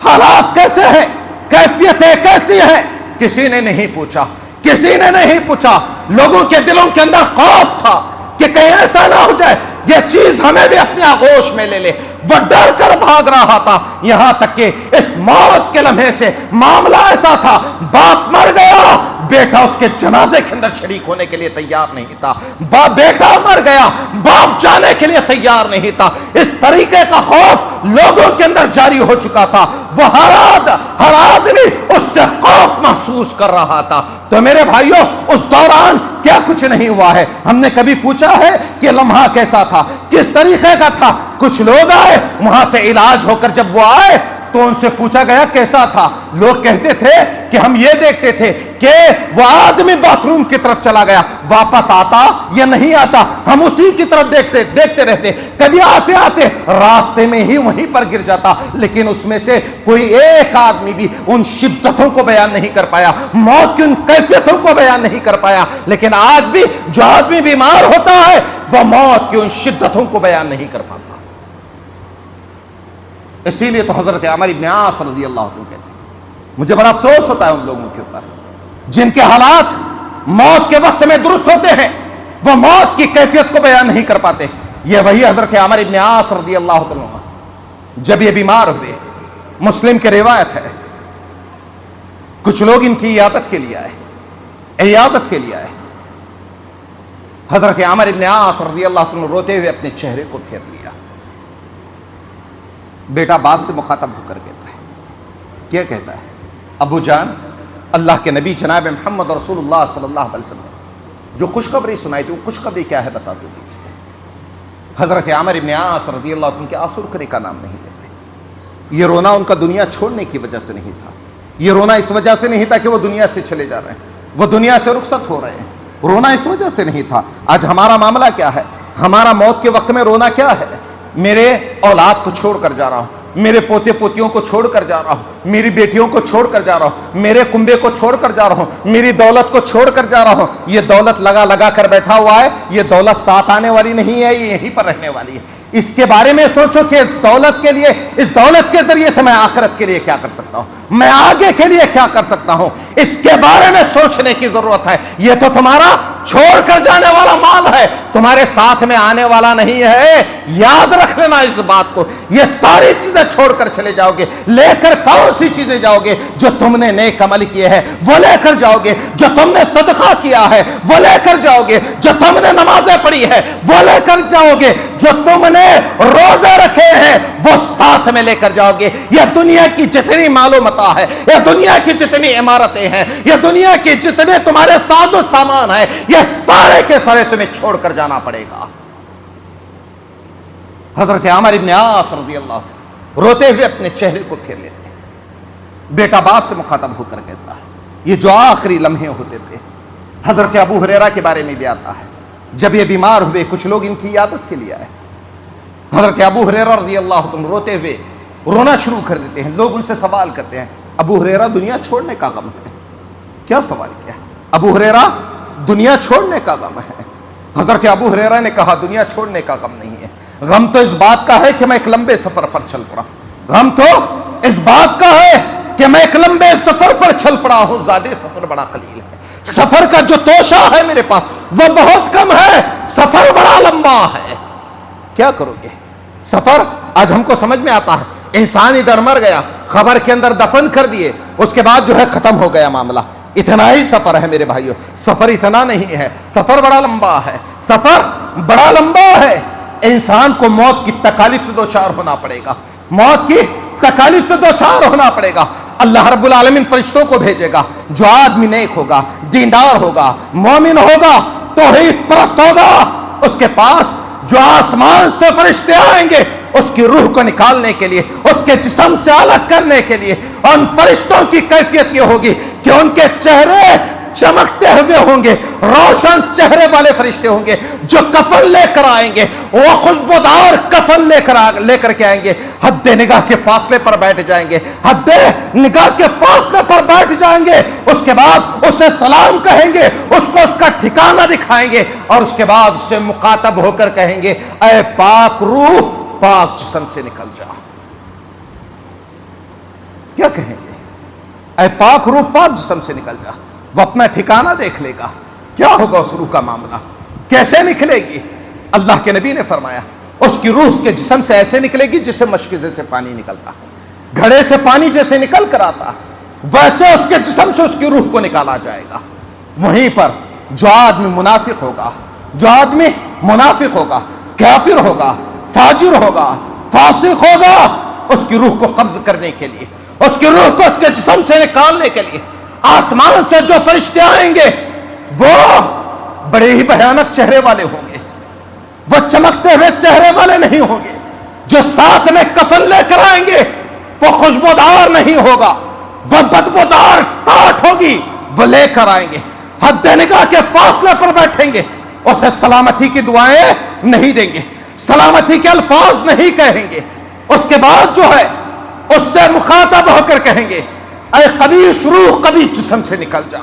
حالات کیسے ہیں, کیفیتیں کیسی ہیں. کسی نے نہیں پوچھا, کسی نے نہیں پوچھا. لوگوں کے دلوں کے اندر خوف تھا کہ کہیں ایسا نہ ہو جائے یہ چیز ہمیں بھی اپنے آغوش میں لے لے. وہ ڈر کر بھاگ رہا تھا, یہاں تک کہ اس موت کے لمحے سے معاملہ ایسا تھا, باپ مر گیا, بیٹا اس کے جنازے کے اندر شریک ہونے کے لیے تیار نہیں تھا, بیٹا مر گیا, باپ جانے کے لیے تیار نہیں تھا. اس طریقے کا خوف لوگوں کے اندر جاری ہو چکا تھا. وہ ہر آدمی اس سے خوف محسوس کر رہا تھا. تو میرے بھائیوں, اس دوران کیا کچھ نہیں ہوا ہے. ہم نے کبھی پوچھا ہے کہ لمحہ کیسا تھا, کس طریقے کا تھا. کچھ لوگ آئے, وہاں سے علاج ہو کر جب وہ آئے تو ان سے پوچھا گیا کیسا تھا. لوگ کہتے تھے کہ ہم یہ دیکھتے تھے کہ وہ آدمی باتھ روم کی طرف چلا گیا, واپس آتا یا نہیں آتا, ہم اسی کی طرف دیکھتے رہتے. کبھی آتے آتے راستے میں ہی وہیں پر گر جاتا, لیکن اس میں سے کوئی ایک آدمی بھی ان شدتوں کو بیان نہیں کر پایا, موت کی ان کیفیتوں کو بیان نہیں کر پایا. لیکن آج بھی جو آدمی بیمار ہوتا ہے وہ موت کی ان شدتوں کو بیان نہیں کر پاتا. اسی لیے تو حضرت عمر ابن عاص رضی اللہ عنہ کہتے ہیں مجھے بڑا افسوس ہوتا ہے ان لوگوں کے اوپر جن کے حالات موت کے وقت میں درست ہوتے ہیں, وہ موت کی کیفیت کو بیان نہیں کر پاتے. یہ وہی حضرت عمر ابن عاص رضی اللہ عنہ جب یہ بیمار ہوئے, مسلم کی روایت ہے, کچھ لوگ ان کی عیادت کے لیے آئے. حضرت عمر ابن عاص رضی اللہ عنہ روتے ہوئے اپنے چہرے کو پھیر لیا. بیٹا باپ سے مخاطب ہو کر کہتا ہے, کیا کہتا ہے, ابو جان, اللہ کے نبی جناب محمد رسول اللہ صلی اللہ علیہ وسلم جو خوشخبری سنائی تھی, وہ خوشخبری کیا ہے بتا تو دیجیے. حضرت عمر ابن عاص رضی اللہ عنہ کے آنسو رکنے کا نام نہیں لیتے. یہ رونا ان کا دنیا چھوڑنے کی وجہ سے نہیں تھا, یہ رونا اس وجہ سے نہیں تھا کہ وہ دنیا سے چلے جا رہے ہیں, وہ دنیا سے رخصت ہو رہے ہیں. رونا اس وجہ سے نہیں تھا. آج ہمارا معاملہ کیا ہے, ہمارا موت کے وقت میں رونا کیا ہے, میرے اولاد کو چھوڑ کر جا رہا ہوں, میرے پوتے پوتیوں کو چھوڑ کر جا رہا ہوں, میری بیٹیوں کو چھوڑ کر جا رہا ہوں, میرے کنبے کو چھوڑ کر جا رہا ہوں, میری دولت کو چھوڑ کر جا رہا ہوں. یہ دولت لگا کر بیٹھا ہوا ہے, یہ دولت ساتھ آنے والی نہیں ہے, یہ یہیں پر رہنے والی ہے. اس کے بارے میں سوچو کہ اس دولت کے ذریعے سے میں آخرت کے لیے کیا کر سکتا ہوں, میں آگے کے لیے کیا کر سکتا ہوں. اس کے بارے میں سوچنے کی ضرورت ہے. یہ تو تمہارا چھوڑ کر جانے والا مال ہے, تمہارے ساتھ میں آنے والا نہیں ہے. یاد رکھ لینا اس بات کو. یہ ساری چیزیں چھوڑ کر چلے جاؤ گے, لے کر کون سی چیزیں جاؤ گے, جو تم نے نیک عمل کیے ہیں وہ لے کر جاؤ گے, جو تم نے صدقہ کیا ہے وہ لے کر جاؤ گے, جو تم نے نمازیں پڑھی ہے وہ لے کر جاؤ گے, جو تم نے روزے رکھے ہیں وہ ساتھ میں لے کر جاؤ گے. یہ دنیا کی جتنی مال و متاع ہے, یہ دنیا کی جتنی عمارتیں ہیں, یہ دنیا کے جتنے تمہارے ساز و سامان ہیں, یہ سارے کے سارے تمہیں چھوڑ کر جانا پڑے گا. حضرت عمر ابن عاص رضی اللہ عنہ روتے ہوئے اپنے چہرے کو پھیر لیتے ہیں. بیٹا باپ سے مخاطب ہو کر کہتا ہے, یہ جو آخری لمحے ہوتے تھے. حضرت ابو ہریرہ کے بارے میں بھی آتا ہے, جب یہ بیمار ہوئے کچھ لوگ ان کی عیادت کے لیے آئے. حضرت ابو ہریرہ رضی اللہ عنہ روتے ہوئے رونا شروع کر دیتے ہیں. لوگ ان سے سوال کرتے ہیں, ابو ہریرہ دنیا چھوڑنے کا غم ہے. کیا سوال کیا؟ ابو ہریرہ دنیا چھوڑنے کا غم ہے. حضرت ابو ہریرہ نے کہا دنیا چھوڑنے کا غم نہیں ہے، غم تو اس بات کا ہے کہ میں ایک لمبے سفر پر چل پڑا، غم تو اس بات کا ہے کہ میں ایک لمبے سفر پر چل پڑا ہوں، زیادہ سفر بڑا قلیل ہے، سفر کا جو توشہ ہے میرے پاس وہ بہت کم ہے، سفر بڑا لمبا ہے۔ کیا کرو گے؟ سفر آج ہم کو سمجھ میں آتا ہے، انسان ادھر مر گیا، خبر کے اندر دفن کر دیے، اس کے بعد جو ہے ختم ہو گیا معاملہ، اتنا ہی سفر ہے میرے بھائیوں۔ سفر اتنا نہیں ہے، سفر بڑا لمبا ہے، سفر بڑا لمبا ہے۔ انسان کو موت کی تکالیف سے دوچار ہونا پڑے گا، موت کی تکالیف سے دوچار ہونا پڑے گا۔ اللہ رب العالمین فرشتوں کو بھیجے گا، جو آدمی نیک ہوگا، دیندار ہوگا، مومن ہوگا، توحید پرست ہوگا، اس کے پاس جو آسمان سے فرشتے آئیں گے اس کی روح کو نکالنے کے لیے، اس کے جسم سے الگ کرنے کے لیے۔ ان فرشتوں کی کیفیت یہ ہوگی کہ ان کے چہرے چمکتے ہوئے ہوں گے، روشن چہرے والے فرشتے ہوں گے، جو کفن لے کر آئیں گے، وہ خوشبودار کفن لے کر کے آئیں گے، حد نگاہ کے فاصلے پر بیٹھ جائیں گے، حد نگاہ کے فاصلے پر بیٹھ جائیں گے، اس کے بعد اسے سلام کہیں گے، اس کو اس کا ٹھکانہ دکھائیں گے، اور اس کے بعد اس سے مخاطب ہو کر کہیں گے اے پاک روح پاک جسم سے نکل جا۔ کیا کہیں گے؟ اے پاک روح پاک جسم سے نکل جا۔ وہ اپنا ٹھکانہ دیکھ لے گا، کیا ہوگا اس روح کا معاملہ، کیسے نکلے گی؟ اللہ کے نبی نے فرمایا اس کی روح اس کے جسم سے ایسے نکلے گی جسے مشکزے سے پانی نکلتا ہے، گھڑے سے پانی جیسے نکل کر آتا ہے، ویسے اس کے جسم سے اس کی روح کو نکالا جائے گا۔ وہیں پر جو آدمی منافق ہوگا، جو آدمی منافق ہوگا، کافر ہوگا، فاجر ہوگا، فاسق ہوگا، اس کی روح کو قبض کرنے کے لیے، اس کی روح کو اس کے جسم سے نکالنے کے لیے آسمان سے جو فرشتے آئیں گے وہ بڑے ہی بھیانک چہرے والے ہوں گے، وہ چمکتے ہوئے چہرے والے نہیں ہوں گے، جو ساتھ میں کفن لے کر آئیں گے وہ خوشبودار نہیں ہوگا، وہ بدبودار ٹاٹ ہوگی، وہ لے کر آئیں گے، حد نگاہ کے فاصلے پر بیٹھیں گے، اسے سلامتی کی دعائیں نہیں دیں گے، سلامتی کے الفاظ نہیں کہیں گے، اس کے بعد جو ہے اس سے مخاطب ہو کر کہیں گے اے خبیث روح کبھی جسم سے نکل جا۔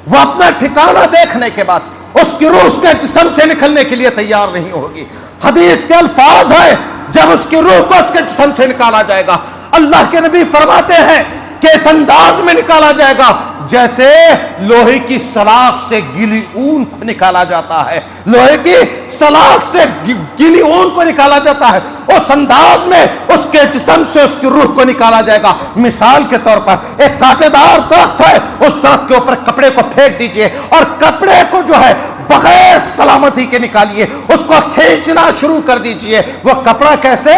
وہ اپنا ٹھکانہ دیکھنے کے بعد اس کی روح اس کے جسم سے نکلنے کے لیے تیار نہیں ہوگی۔ حدیث کے الفاظ ہے جب اس کی روح کو اس کے جسم سے نکالا جائے گا، اللہ کے نبی فرماتے ہیں کہ اس انداز میں نکالا جائے گا جیسے لوہے کی سلاخ سے گیلی اون کو نکالا جاتا ہے، لوہے کی سلاخ سے گیلی اون کو نکالا جاتا ہے، اس انداز میں اس کے جسم سے اس کی روح کو نکالا جائے گا۔ مثال کے طور پر ایک کانٹے دار درخت ہے، اس درخت کے اوپر کپڑے کو پھینک دیجئے اور کپڑے کو جو ہے بغیر سلامتی کے نکالیے، اس کو کھینچنا شروع کر دیجئے، وہ کپڑا کیسے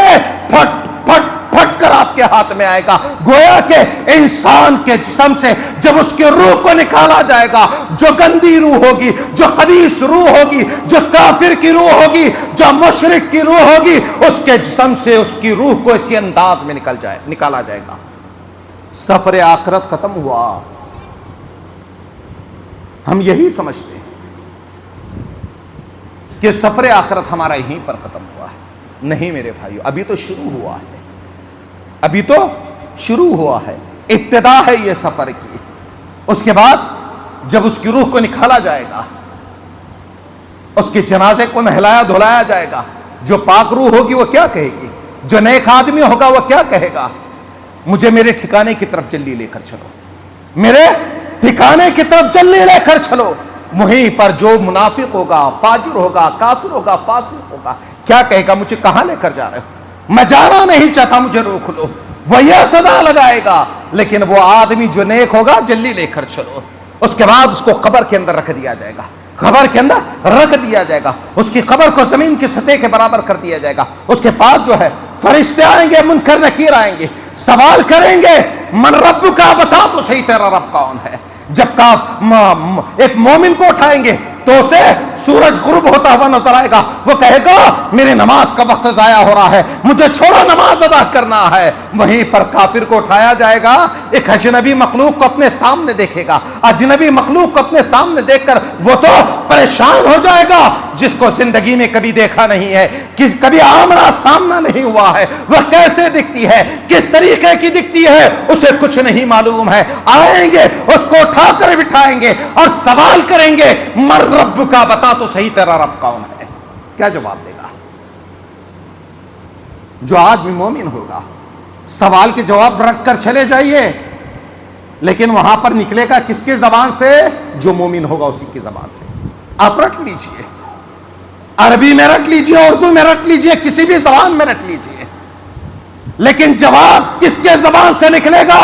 پھٹ پھٹ پھٹ کر آپ کے ہاتھ میں آئے گا۔ گویا کہ انسان کے جسم سے جب اس کی روح کو نکالا جائے گا، جو گندی روح ہوگی، جو خبیث روح ہوگی، جو کافر کی روح ہوگی، جو مشرک کی روح ہوگی، اس کے جسم سے اس کی روح کو اسی انداز میں نکالا جائے گا۔ سفر آخرت ختم ہوا۔ ہم یہی سمجھتے ہیں کہ سفر آخرت ہمارا یہیں پر ختم ہوا ہے۔ نہیں میرے بھائیو، ابھی تو شروع ہوا ہے، ابھی تو شروع ہوا ہے، ابتدا ہے یہ سفر کی۔ اس کے بعد جب اس کی روح کو نکالا جائے گا، اس کے جنازے کو نہلایا دھلایا جائے گا، جو پاک روح ہوگی وہ کیا کہے گی، جو نیک آدمی ہوگا وہ کیا کہے گا، مجھے میرے ٹھکانے کی طرف جلدی لے کر چلو، میرے ٹھکانے کی طرف جلدی لے کر چلو۔ وہیں پر جو منافق ہوگا، فاجر ہوگا، کافر ہوگا، فاسق ہوگا، کیا کہے گا، مجھے کہاں لے کر جا رہے ہو، میں جانا نہیں چاہتا، مجھے روک لو۔ وہ یہ صدا لگائے گا، لیکن وہ آدمی جو نیک ہوگا جلدی لے کر چلو۔ اس کے بعد اس کو قبر کے اندر رکھ دیا جائے گا، قبر کے اندر رکھ دیا جائے گا، اس کی قبر کو زمین کی سطح کے برابر کر دیا جائے گا۔ اس کے پاس جو ہے فرشتے آئیں گے، منکر نکیر آئیں گے، سوال کریں گے من رب کا، بتا تو صحیح تیرا رب کون ہے۔ جب ایک مومن کو اٹھائیں گے تو اسے سورج غروب ہوتا ہوا نظر آئے گا، وہ کہے گا میری نماز کا وقت ضائع ہو رہا ہے، مجھے چھوڑا نماز ادا کرنا ہے۔ وہیں پر کافر کو اٹھایا جائے گا، ایک اجنبی مخلوق کو اپنے سامنے دیکھے گا، اجنبی مخلوق کو اپنے سامنے دیکھ کر وہ تو پریشان ہو جائے گا، جس کو زندگی میں کبھی دیکھا نہیں ہے، کبھی آمنا سامنا نہیں ہوا ہے، وہ کیسے دکھتی ہے، کس طریقے کی دکھتی ہے، اسے کچھ نہیں معلوم ہے۔ آئیں گے، اس کو اٹھا کر بٹھائیں گے اور سوال کریں گے من رب کا، بتا تو صحیح تیرا رب کون ہے؟ کیا جواب دے گا؟ جو آدمی مومن ہوگا سوال کے جواب رٹ کر چلے جائیے، لیکن وہاں پر نکلے گا کس کی زبان سے؟ جو مومن ہوگا اسی کی زبان سے۔ آپ رٹ لیجئے، عربی میں رٹ لیجئے، اردو میں رٹ لیجئے، کسی بھی زبان میں رٹ لیجئے، لیکن جواب کس کے زبان سے نکلے گا؟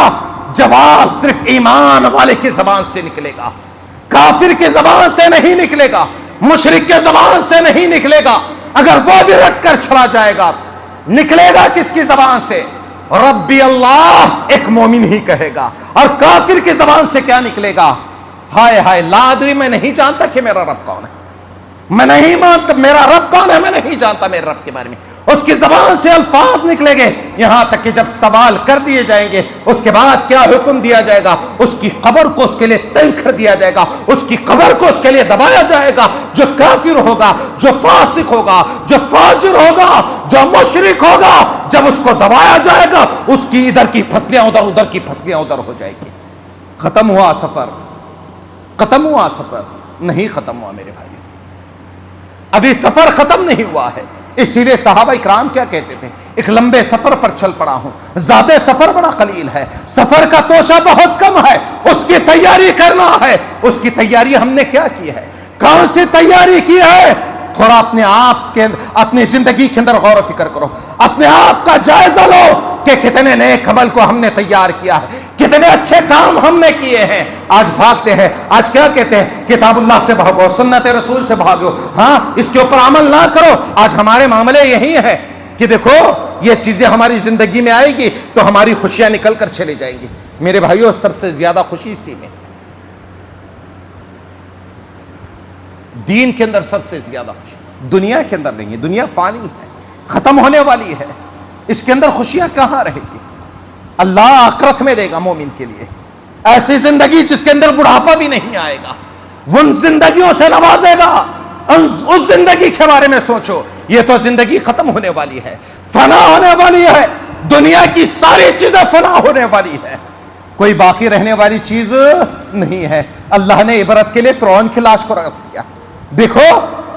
جواب صرف ایمان والے کی زبان سے نکلے گا، کافر کی زبان سے نہیں نکلے گا، مشرک کی زبان سے نہیں نکلے گا۔ اگر وہ بھی رٹ کر چھڑا جائے گا، نکلے گا کس کی زبان سے؟ ربی اللہ ایک مومن ہی کہے گا۔ اور کافر کی زبان سے کیا نکلے گا؟ ہائے ہائے لا ادری، میں نہیں جانتا کہ میرا رب کون ہے، میں نہیں مانتا میرا رب کون ہے، میں نہیں جانتا میرے رب کے بارے میں۔ اس کی زبان سے الفاظ نکلیں گے، یہاں تک کہ جب سوال کر دیے جائیں گے اس کے بعد کیا حکم دیا جائے گا؟ اس کی قبر کو اس کے لیے تنگ کر دیا جائے گا، اس کی قبر کو اس کے لیے دبایا جائے گا۔ جو کافر ہوگا، جو فاسق ہوگا، جو فاجر ہوگا، جو مشرک ہوگا، جب اس کو دبایا جائے گا اس کی ادھر کی پھسلیاں ادھر، ادھر کی پھسلیاں ادھر ہو جائے گی۔ ختم ہوا سفر؟ ختم ہوا سفر؟ نہیں ختم ہوا میرے بھائی، ابھی سفر ختم نہیں ہوا ہے۔ اسی لیے صحابہ اکرام کیا کہتے تھے؟ ایک لمبے سفر پر چل پڑا ہوں، زیادہ سفر بڑا قلیل ہے، سفر کا توشہ بہت کم ہے، اس کی تیاری کرنا ہے۔ اس کی تیاری ہم نے کیا کی ہے؟ کون سی تیاری کی ہے؟ تھوڑا اپنے آپ کے اپنی زندگی کے اندر غور و فکر کرو، اپنے آپ کا جائزہ لو کہ کتنے نیک عمل کو ہم نے تیار کیا ہے، کتنے اچھے کام ہم نے کیے ہیں۔ آج بھاگتے ہیں، آج کیا کہتے ہیں؟ کتاب اللہ سے بھاگو، سنت رسول سے بھاگو، ہاں اس کے اوپر عمل نہ کرو۔ آج ہمارے معاملے یہی ہے کہ دیکھو یہ چیزیں ہماری زندگی میں آئے گی تو ہماری خوشیاں نکل کر چلے جائیں گی۔ میرے بھائیوں سب سے زیادہ خوشی اسی میں، دین کے اندر سب سے زیادہ خوشی، دنیا کے اندر نہیں ہے۔ دنیا فانی ہے، ختم ہونے والی ہے، اس کے اندر خوشیاں کہاں رہے گی؟ اللہ آخرت میں دے گا مومن کے لیے ایسی زندگی جس کے اندر بڑھاپا بھی نہیں آئے گا، ان زندگیوں سے نوازے گا۔ اس زندگی کے بارے میں سوچو، یہ تو زندگی ختم ہونے والی ہے، فنا ہونے والی ہے، دنیا کی ساری چیزیں فنا ہونے والی ہے، کوئی باقی رہنے والی چیز نہیں ہے۔ اللہ نے عبرت کے لیے فرعون کی لاش کو رکھ دیا، دیکھو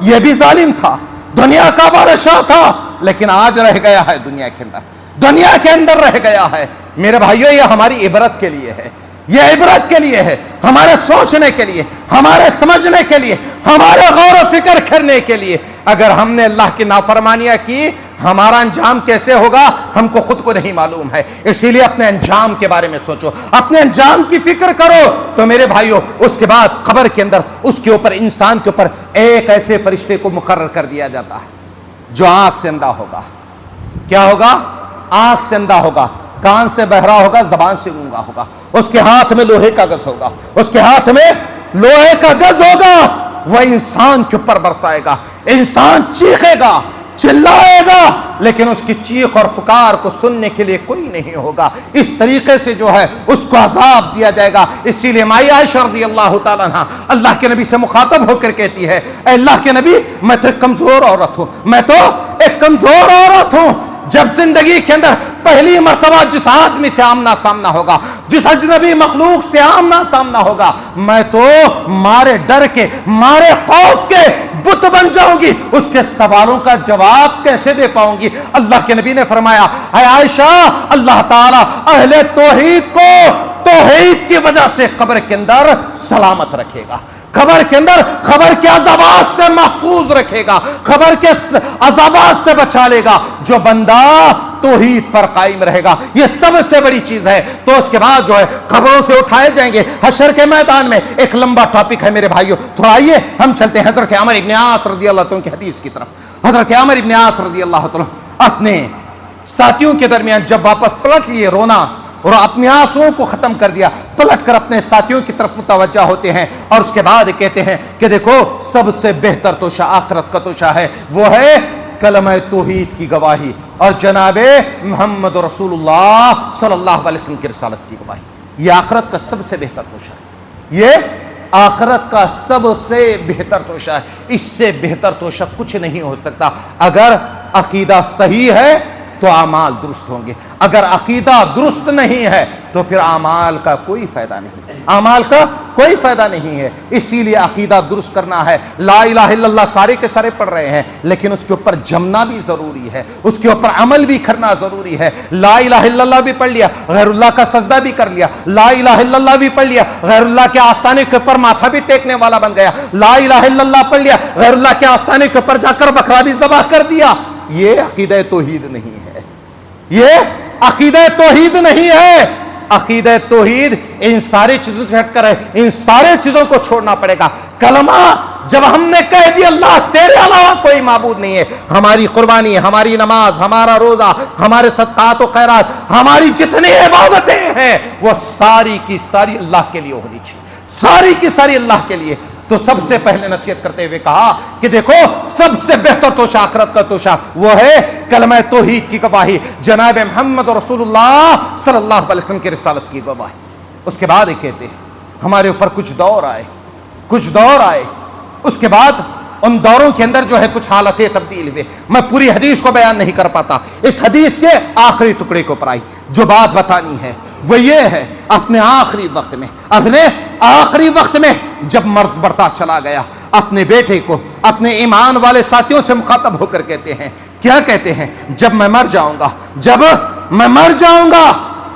یہ بھی ظالم تھا، دنیا کا بادشاہ تھا، لیکن آج رہ گیا ہے دنیا کے اندر، دنیا کے اندر رہ گیا ہے۔ میرے بھائیو یہ ہماری عبرت کے لیے ہے، یہ عبرت کے لیے ہے، ہمارے سوچنے کے لیے، ہمارے سمجھنے کے لیے، ہمارے غور و فکر کرنے کے لیے۔ اگر ہم نے اللہ کی نافرمانیاں کی ہمارا انجام کیسے ہوگا ہم کو خود کو نہیں معلوم ہے، اسی لیے اپنے انجام کے بارے میں سوچو، اپنے انجام کی فکر کرو۔ تو میرے بھائیو اس کے بعد قبر کے اندر اس کے اوپر، انسان کے اوپر ایک ایسے فرشتے کو مقرر کر دیا جاتا ہے جو آنکھ سے اندھا ہوگا۔ کیا ہوگا؟ آنکھ سے اندھا ہوگا، کان سے بہرا ہوگا، زبان سے گونگا ہوگا، اس کے ہاتھ میں لوہے کا گز ہوگا، اس کے ہاتھ میں لوہے کا گز ہوگا، وہ انسان کے اوپر برسائے گا، انسان چیخے گا، چلائے گا، لیکن اس کی چیخ اور پکار کو سننے کے لیے کوئی نہیں ہوگا۔ اس طریقے سے جو ہے اس کو عذاب دیا جائے گا۔ اسی لیے مائی عائشہ رضی اللہ تعالیٰ عنہ اللہ کے نبی سے مخاطب ہو کر کہتی ہے، اے اللہ کے نبی میں تو ایک کمزور عورت ہوں، میں تو ایک کمزور عورت ہوں۔ جب زندگی کے اندر پہلی مرتبہ جس آدمی سے آمنا سامنا ہوگا، جس اجنبی مخلوق سے آمنا سامنا ہوگا، میں تو مارے ڈر کے، مارے خوف کے بت بن جاؤں گی، اس کے سوالوں کا جواب کیسے دے پاؤں گی؟ اللہ کے نبی نے فرمایا، اے عائشہ اللہ تعالیٰ اہل توحید کو توحید کی وجہ سے قبر کے اندر سلامت رکھے گا، قبر کے اندر خبر کے عذابات سے محفوظ رکھے گا، خبر کے عذابات سے بچا لے گا جو بندہ توحید پر قائم رہے گا۔ یہ سب سے بڑی چیز ہے۔ تو اس کے بعد جو ہے قبروں سے اٹھائے جائیں گے حشر کے میدان میں۔ ایک لمبا ٹاپک ہے میرے بھائیوں، تھوڑا آئیے ہم چلتے ہیں حضرت عمر ابن عاص رضی اللہ عنہ کی حدیث کی طرف۔ حضرت عمر ابن عاص رضی اللہ عنہ اپنے ساتھیوں کے درمیان جب واپس پلٹ لیے، رونا اور اپنے آنسوؤں کو ختم کر دیا، پلٹ کر اپنے ساتھیوں کی طرف متوجہ ہوتے ہیں اور اس کے بعد کہتے ہیں کہ دیکھو سب سے بہتر توشہ آخرت کا توشہ ہے، وہ ہے کلمہ توحید کی گواہی اور جناب محمد رسول اللہ صلی اللہ علیہ وسلم کی رسالت کی گواہی۔ یہ آخرت کا سب سے بہتر توشہ ہے، یہ آخرت کا سب سے بہتر توشہ ہے، اس سے بہتر توشہ کچھ نہیں ہو سکتا۔ اگر عقیدہ صحیح ہے تو اعمال درست ہوں گے. اگر عقیدہ درست نہیں ہے تو پھر اعمال کا کوئی فائدہ نہیں، اعمال کا کوئی فائدہ نہیں ہے. اسی لیے عقیدہ درست کرنا ہے. لا الہ الا اللہ سارے کے سارے پڑھ رہے ہیں، لیکن اس کے اوپر جمنا بھی ضروری ہے، اس کے اوپر عمل بھی کرنا ضروری ہے. لا الہ الا اللہ بھی پڑھ لیا، غیر اللہ کا سجدہ بھی کر لیا. لا الہ الا اللہ بھی پڑھ لیا، غیر اللہ کے آستانے کے اوپر ماتھا بھی ٹیکنے والا بن گیا. لا الہ الا اللہ پڑھ لیا، غیر اللہ کے آستانے کے اوپر جا کر بکرا بھی ذبح کر دیا. یہ عقیدہ توحید نہیں ہے، یہ عقیدہ توحید نہیں ہے. عقیدہ توحید ان ساری چیزوں سے ہٹ کر ہے، ان سارے چیزوں کو چھوڑنا پڑے گا. کلمہ جب ہم نے کہہ دیا اللہ تیرے علاوہ کوئی معبود نہیں ہے، ہماری قربانی، ہماری نماز، ہمارا روزہ، ہمارے صدقات و خیرات، ہماری جتنی عبادتیں ہیں وہ ساری کی ساری اللہ کے لیے ہونی چاہیے، ساری کی ساری اللہ کے لیے. تو سب سے پہلے نصیحت کرتے ہوئے کہا کہ دیکھو سب سے بہتر توشہ آخرت کا توشہ وہ ہے کلمہ توحید کی گواہی، جناب محمد رسول اللہ صلی اللہ علیہ وسلم کی رسالت کی گواہی. اس کے بعد یہ کہتے ہیں ہمارے اوپر کچھ دور آئے، اس کے بعد ان دوروں کے اندر جو ہے کچھ حالتیں تبدیل ہوئے. میں پوری حدیث کو بیان نہیں کر پاتا، اس حدیث کے آخری ٹکڑے کو پر آئی. جو بات بتانی ہے وہ یہ ہے اپنے آخری وقت میں جب مرض بڑھتا چلا گیا، اپنے بیٹے کو اپنے ایمان والے ساتھیوں سے مخاطب ہو کر کہتے ہیں، کیا کہتے ہیں؟ جب میں مر جاؤں گا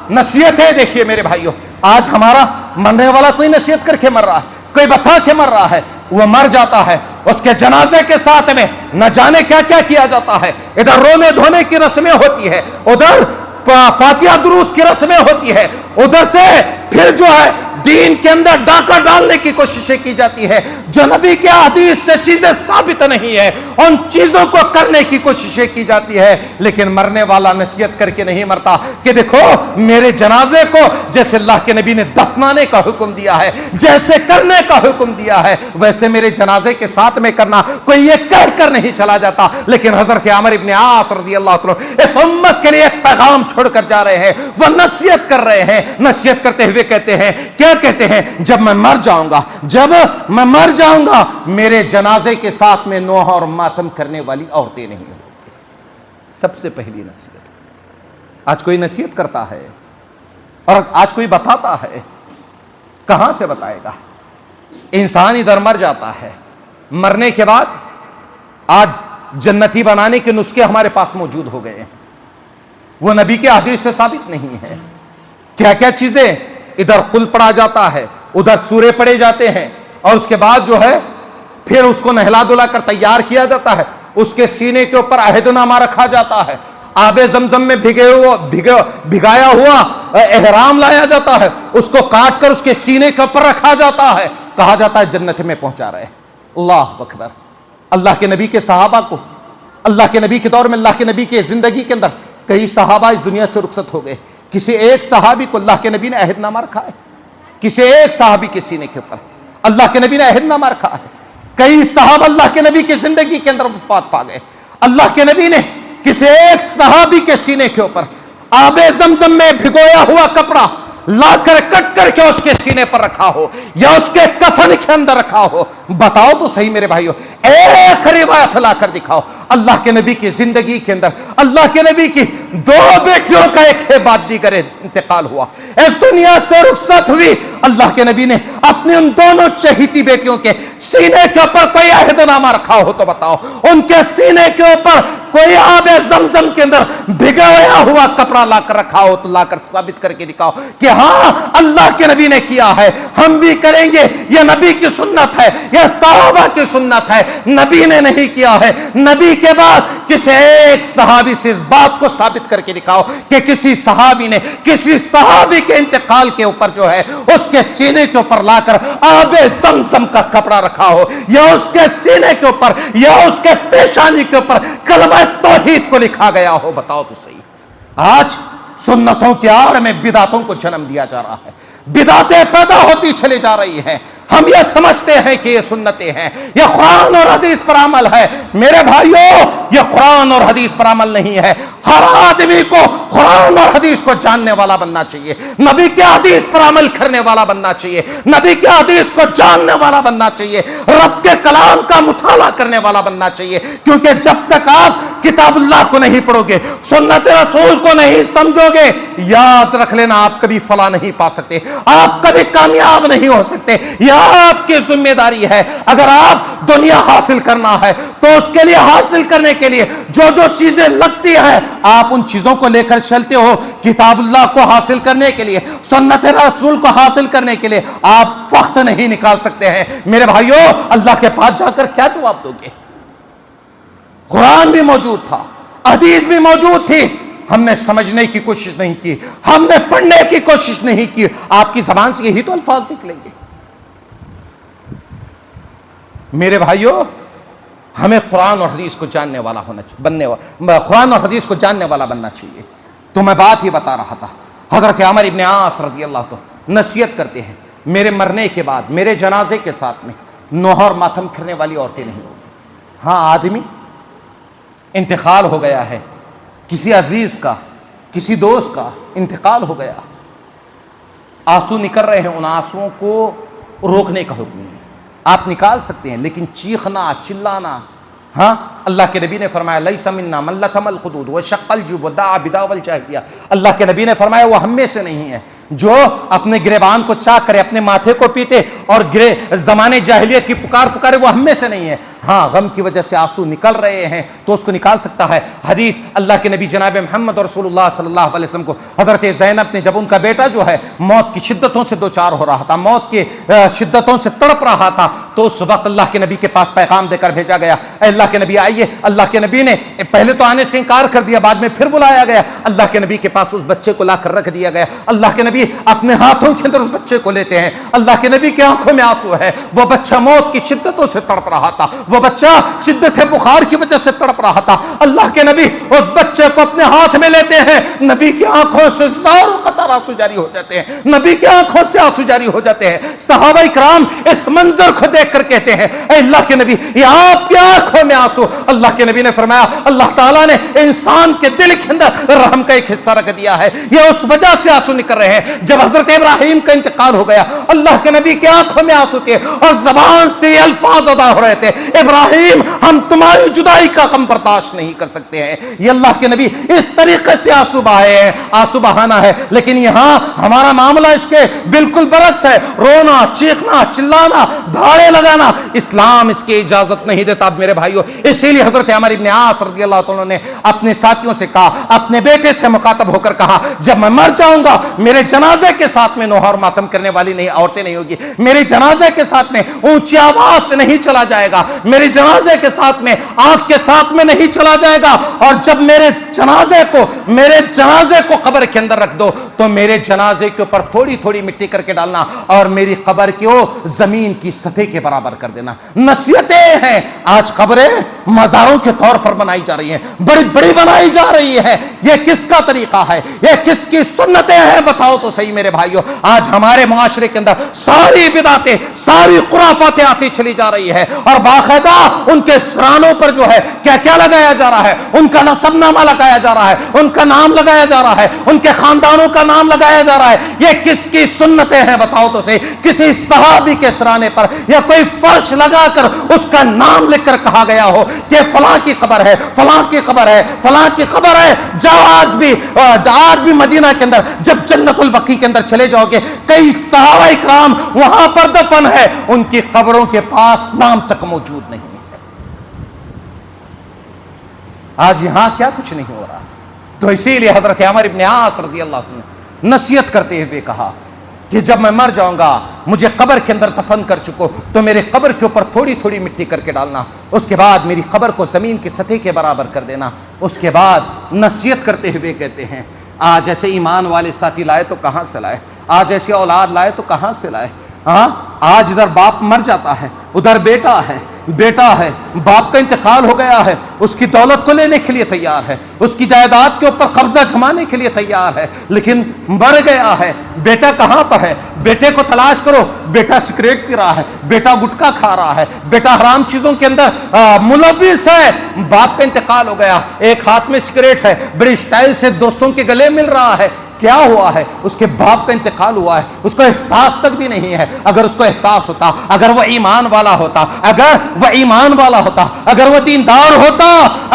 نصیحت ہے. دیکھیے میرے بھائیوں، آج ہمارا مرنے والا کوئی نصیحت کر کے مر رہا ہے، کوئی بتا کے مر رہا ہے، وہ مر جاتا ہے، اس کے جنازے کے ساتھ میں نہ جانے کیا کیا کیا جاتا ہے. ادھر رونے دھونے کی رسمیں ہوتی ہے، ادھر فاتحہ درود کی رسمیں ہوتی ہے، ادھر سے پھر جو ہے دین کے اندر ڈاکہ ڈالنے کی کوششیں کی جاتی ہے. جو نبی کے حدیث سے چیزیں ثابت نہیں ہے ان چیزوں کو کرنے کی کوششیں کی جاتی ہے. لیکن مرنے والا نصیحت کر کے نہیں مرتا کہ دیکھو میرے جنازے کو جیسے اللہ کے نبی نے دفنانے کا حکم دیا ہے، جیسے کرنے کا حکم دیا ہے، ویسے میرے جنازے کے ساتھ میں کرنا. کوئی یہ کہہ کر نہیں چلا جاتا، لیکن حضرت عمر ابن عاص رضی اللہ عنہ اس امت کے لیے ایک پیغام چھوڑ کر جا رہے ہیں. وہ نصیحت کر رہے ہیں، نصیحت کرتے ہوئے کہتے ہیں، کیا کہتے ہیں؟ جب میں مر جاؤں گا میرے جنازے کے ساتھ میں نوحہ اور ماتم کرنے والی عورتیں نہیں ہوں. سب سے پہلی نصیحت. آج کوئی نصیحت کرتا ہے اور آج کوئی بتاتا ہے، کہاں سے بتائے گا؟ انسان ادھر مر جاتا ہے، مرنے کے بعد آج جنتی بنانے کے نسخے ہمارے پاس موجود ہو گئے ہیں، وہ نبی کے حدیث سے ثابت نہیں ہے. کیا کیا چیزیں ادھر قل پڑا جاتا ہے، ادھر سورے پڑے جاتے ہیں، اور اس کے بعد جو ہے پھر اس کو نہلا دھلا کر تیار کیا جاتا ہے. اس کے سینے کے اوپر عہد نامہ رکھا جاتا ہے، آب زمزم میں بھگایا ہوا احرام لایا جاتا ہے، اس کو کاٹ کر اس کے سینے کے اوپر رکھا جاتا ہے، کہا جاتا ہے جنت میں پہنچا رہے. اللہ اکبر. اللہ کے نبی کے صحابہ کو، اللہ کے نبی کے دور میں، اللہ کے نبی کے زندگی کے اندر کئی صحابہ اس دنیا سے رخصت ہو گئے. کسی ایک صحابی کو اللہ کے نبی نے عہد نامہ رکھا ہے، کسی ایک صحابی کے سینے کے اوپر اللہ کے نبی نے عہد نامہ رکھا ہے. کئی صحابہ اللہ کے نبی کی زندگی کے اندر وفات پا گئے. اللہ کے نبی نے کسی ایک صحابی کے سینے کے اوپر آب زمزم میں بھگویا ہوا کپڑا لا کر کٹ کر کے اس کے سینے پر رکھا ہو یا اس کے کفن کے اندر رکھا ہو. بتاؤ تو صحیح میرے بھائیو، ایک روایت لا کر دکھاؤ اللہ کے نبی کی زندگی کے اندر اللہ کے نبی کی دو بیٹیوں کا ایک ہے بعد دیگر انتقال ہوا، اس دنیا سے رخصت ہوئی. اللہ کے نبی نے اپنی ان دونوں چہیتی بیٹیوں کے سینے کے اوپر کوئی عہد نامہ رکھا ہو تو بتاؤ. ان کے سینے کے اوپر کوئی آب زمزم کے اندر بھگایا ہوا کپڑا لا کر رکھا ہو تو لا کر ثابت کر کے دکھاؤ کہ ہاں اللہ کے نبی نے کیا ہے، ہم بھی کریں گے. یہ نبی کی سنت ہے، یہ صحابہ کی سنت ہے، نبی نے نہیں کیا ہے. نبی کے بعد کسی ایک صحابی سے اس بات کو ثابت کر کے دکھاؤ کہ کسی صحابی نے کسی صحابی کے انتقال کے اوپر جو ہے اس کے سینے کے اوپر لا کر آب زمزم کا کپڑا رکھا ہو، یا اس کے سینے کے اوپر یا اس کے پیشانی کے اوپر کلمہ توحید کو لکھا گیا ہو. بتاؤ تو صحیح. آج سنتوں کی آڑ میں بدعتوں کو جنم دیا جا رہا ہے، بدعتیں پیدا ہوتی چلی جا رہی ہیں. ہم یہ سمجھتے ہیں کہ یہ سنتیں ہیں، یہ قرآن اور حدیث پر عمل ہے. میرے بھائیوں یہ قرآن اور حدیث پر عمل نہیں ہے۔ ہر آدمی کو قرآن اور حدیث کو جاننے والا بننا چاہیے، نبی کے حدیث پر عمل کرنے والا بننا چاہیے، نبی کے حدیث کو جاننے والا بننا چاہیے، رب کے کلام کا مطالعہ کرنے والا بننا چاہیے، کیونکہ جب تک آپ کتاب اللہ کو نہیں پڑھو گے، سنت رسول کو نہیں سمجھو گے، یاد رکھ لینا آپ کبھی فلاح نہیں پا سکتے، آپ کبھی کامیاب نہیں ہو سکتے۔ یہ آپ کی ذمہ داری ہے۔ اگر آپ دنیا حاصل کرنا ہے تو اس کے لیے حاصل کرنے کے لیے جو جو چیزیں لگتی ہیں آپ ان چیزوں کو لے کر چلتے ہو۔ کتاب اللہ کو حاصل کرنے کے لیے، سنت رسول کو حاصل کرنے کے لیے آپ وقت نہیں نکال سکتے ہیں۔ میرے بھائیوں، اللہ کے پاس جا کر کیا جواب دو گے؟ قرآن بھی موجود تھا، حدیث بھی موجود تھی، ہم نے سمجھنے کی کوشش نہیں کی، ہم نے پڑھنے کی کوشش نہیں کی۔ آپ کی زبان سے یہی تو الفاظ نکلیں گے۔ میرے بھائیوں، ہمیں قرآن اور حدیث کو جاننے والا قرآن اور حدیث کو جاننے والا بننا چاہیے۔ تو میں بات ہی بتا رہا تھا، حضرت عمر ابن عاص رضی اللہ عنہ نصیحت کرتے ہیں، میرے مرنے کے بعد میرے جنازے کے ساتھ میں نوحہ اور ماتم کرنے والی عورتیں نہیں ہوگی۔ ہاں، آدمی انتقال ہو گیا ہے، کسی عزیز کا، کسی دوست کا انتقال ہو گیا، آنسو نکل رہے ہیں، ان آنسوؤں کو روکنے کا حکم ہے۔ آپ نکال سکتے ہیں، لیکن چیخنا، چلانا، ہاں، اللہ کے نبی نے فرمایا لیس منا من لطم الخدود وشق الجیوب ودعا بدعوى الجاہلیہ، اللہ کے نبی نے فرمایا وہ ہم میں سے نہیں ہے جو اپنے گریبان کو چاک کرے، اپنے ماتھے کو پیٹے اور زمانے جاہلیت کی پکار پکارے، وہ ہم میں سے نہیں ہے۔ ہاں، غم کی وجہ سے آنسو نکل رہے ہیں تو اس کو نکال سکتا ہے۔ حدیث، اللہ کے نبی جناب محمد رسول اللہ صلی اللہ علیہ وسلم کو حضرت زینب نے، جب ان کا بیٹا جو ہے موت کی شدتوں سے دوچار ہو رہا تھا، موت کی شدتوں سے تڑپ رہا تھا، تو اس وقت اللہ کے نبی کے پاس پیغام دے کر بھیجا گیا، اے اللہ کے نبی آئیے۔ اللہ کے نبی نے پہلے تو آنے سے انکار کر دیا، بعد میں پھر بلایا گیا، اللہ کے نبی کے پاس اس بچے کو لا کر رکھ دیا گیا۔ اللہ کے نبی اپنے ہاتھوں کے اندر اس بچے کو لیتے ہیں، اللہ کے نبی کی آنکھوں میں آنسو ہے، وہ بچہ موت کی شدتوں سے تڑپ رہا تھا، وہ بچہ شدت بخار کی وجہ سے تڑپ رہا تھا۔ اللہ کے نبی اس بچے کو اپنے ہاتھ میں لیتے ہیں، نبی کی آنکھوں سے زاروں قطار آنسو جاری ہو جاتے ہیں، نبی کی آنکھوں سے آنسو جاری ہو جاتے ہیں۔ صحابہ کرام اس منظر کو دیکھ کر کہتے ہیں، اے اللہ کے نبی، یہ آپ کی آنکھوں میں آنسو۔ اللہ کے نبی نے فرمایا، اللہ تعالیٰ نے انسان کے دل کے اندر رحم کا ایک حصہ رکھ دیا ہے، یہ اس وجہ سے آنسو نکل رہے ہیں۔ جب حضرت ابراہیم کا انتقال ہو گیا، اللہ کے نبی کی آنکھوں میں آنسو تھے اور زبان سے یہ الفاظ ادا ہو رہے تھے، ابراہیم ہم تمہاری جدائی کا غم برداشت نہیں کر سکتے ہیں۔ یہ اللہ کے نبی اس طریقے سے آنسو بہائے ہیں، آنسو بہانا ہے، لیکن یہاں ہمارا معاملہ اس کے بالکل برعکس ہے، رونا، چیخنا، چلانا، دھاڑے لگانا، اسلام اس کی اجازت نہیں دیتا میرے بھائیوں۔ اسی لیے حضرت عمر ابن عاص رضی اللہ عنہ نے اپنے ساتھیوں سے کہا، اپنے بیٹے سے مخاطب ہو کر کہا، جب میں مر جاؤں گا میرے جنازے کے ساتھ میں نوحہ اور ماتم کرنے والی نہیں عورتیں نہیں ہوگی، میرے جنازے کے ساتھ میں اونچی آواز سے نہیں چلا جائے گا، میرے جنازے کے ساتھ میں آنکھ کے ساتھ میں نہیں چلا جائے گا، اور جب میرے جنازے کو قبر کے اندر رکھ دو تو میرے جنازے کے اوپر تھوڑی تھوڑی مٹی کر کے ڈالنا اور میری قبر کو زمین کی سطح کے برابر کر دینا۔ نصیحتیں ہیں، آج قبریں مزاروں کے طور پر بنائی جا رہی ہیں، بڑی بڑی بنائی جا رہی ہے، یہ کس کا طریقہ ہے؟ یہ کس کی سنتیں ہیں؟ بتاؤ تو صحیح میرے بھائیوں۔ آج ہمارے معاشرے کے اندر ساری بدعتیں، ساری خرافاتیں آتی چلی جا رہی ہے، اور باقاعدہ ان کے سرانوں پر جو ہے کیا کیا لگایا جا رہا ہے، ان کا نسب نامہ لگایا جا رہا ہے، ان کا نام لگایا جا رہا ہے، ان کے خاندانوں کا نام لگایا جا رہا ہے۔ یہ کس کی سنتیں ہیں؟ بتاؤ تو صحیح۔ کسی صحابی کے سرانے پر یا کوئی فرش لگا کر اس کا نام لکھ کر کہا گیا ہو کہ فلاں کی قبر ہے، فلاں کی قبر ہے، فلاں کی قبر ہے۔ جاؤ آج بھی مدینہ کے اندر جب جنت البقیع کے اندر چلے جاؤ گے، کئی صحابہ اکرام وہاں پر دفن ہے، ان کی قبروں کے پاس نام تک موجود نہیں ہے۔ آج یہاں کیا کچھ نہیں ہو رہا۔ تو اسی لیے حضرت عمر ابن عاص رضی اللہ عنہ نے نصیحت کرتے ہوئے کہا کہ جب میں مر جاؤں گا، مجھے قبر کے اندر دفن کر چکو تو میرے قبر کے اوپر تھوڑی تھوڑی مٹی کر کے ڈالنا، اس کے بعد میری قبر کو زمین کی سطح کے برابر کر دینا۔ اس کے بعد نصیحت کرتے ہوئے کہتے ہیں، آج ایسے ایمان والے ساتھی لائے تو کہاں سے لائے، آج ایسی اولاد لائے تو کہاں سے لائے۔ ہاں، آج ادھر باپ مر جاتا ہے، ادھر بیٹا ہے، بیٹا ہے، باپ کا انتقال ہو گیا ہے، اس کی دولت کو لینے کے لیے تیار ہے، اس کی جائیداد کے اوپر قبضہ جمانے کے لیے تیار ہے، لیکن مر گیا ہے۔ بیٹا کہاں پر ہے؟ بیٹے کو تلاش کرو، بیٹا سگریٹ پی رہا ہے، بیٹا گٹکا کھا رہا ہے، بیٹا حرام چیزوں کے اندر ملوث ہے۔ باپ کا انتقال ہو گیا، ایک ہاتھ میں سگریٹ ہے، بڑی اسٹائل سے دوستوں کے گلے مل رہا ہے۔ کیا ہوا ہے؟ اس کے باپ کا انتقال ہوا ہے، اس کو احساس تک بھی نہیں ہے۔ اگر اس کو احساس ہوتا، اگر وہ ایمان والا ہوتا، اگر وہ ایمان والا ہوتا، اگر وہ دیندار ہوتا،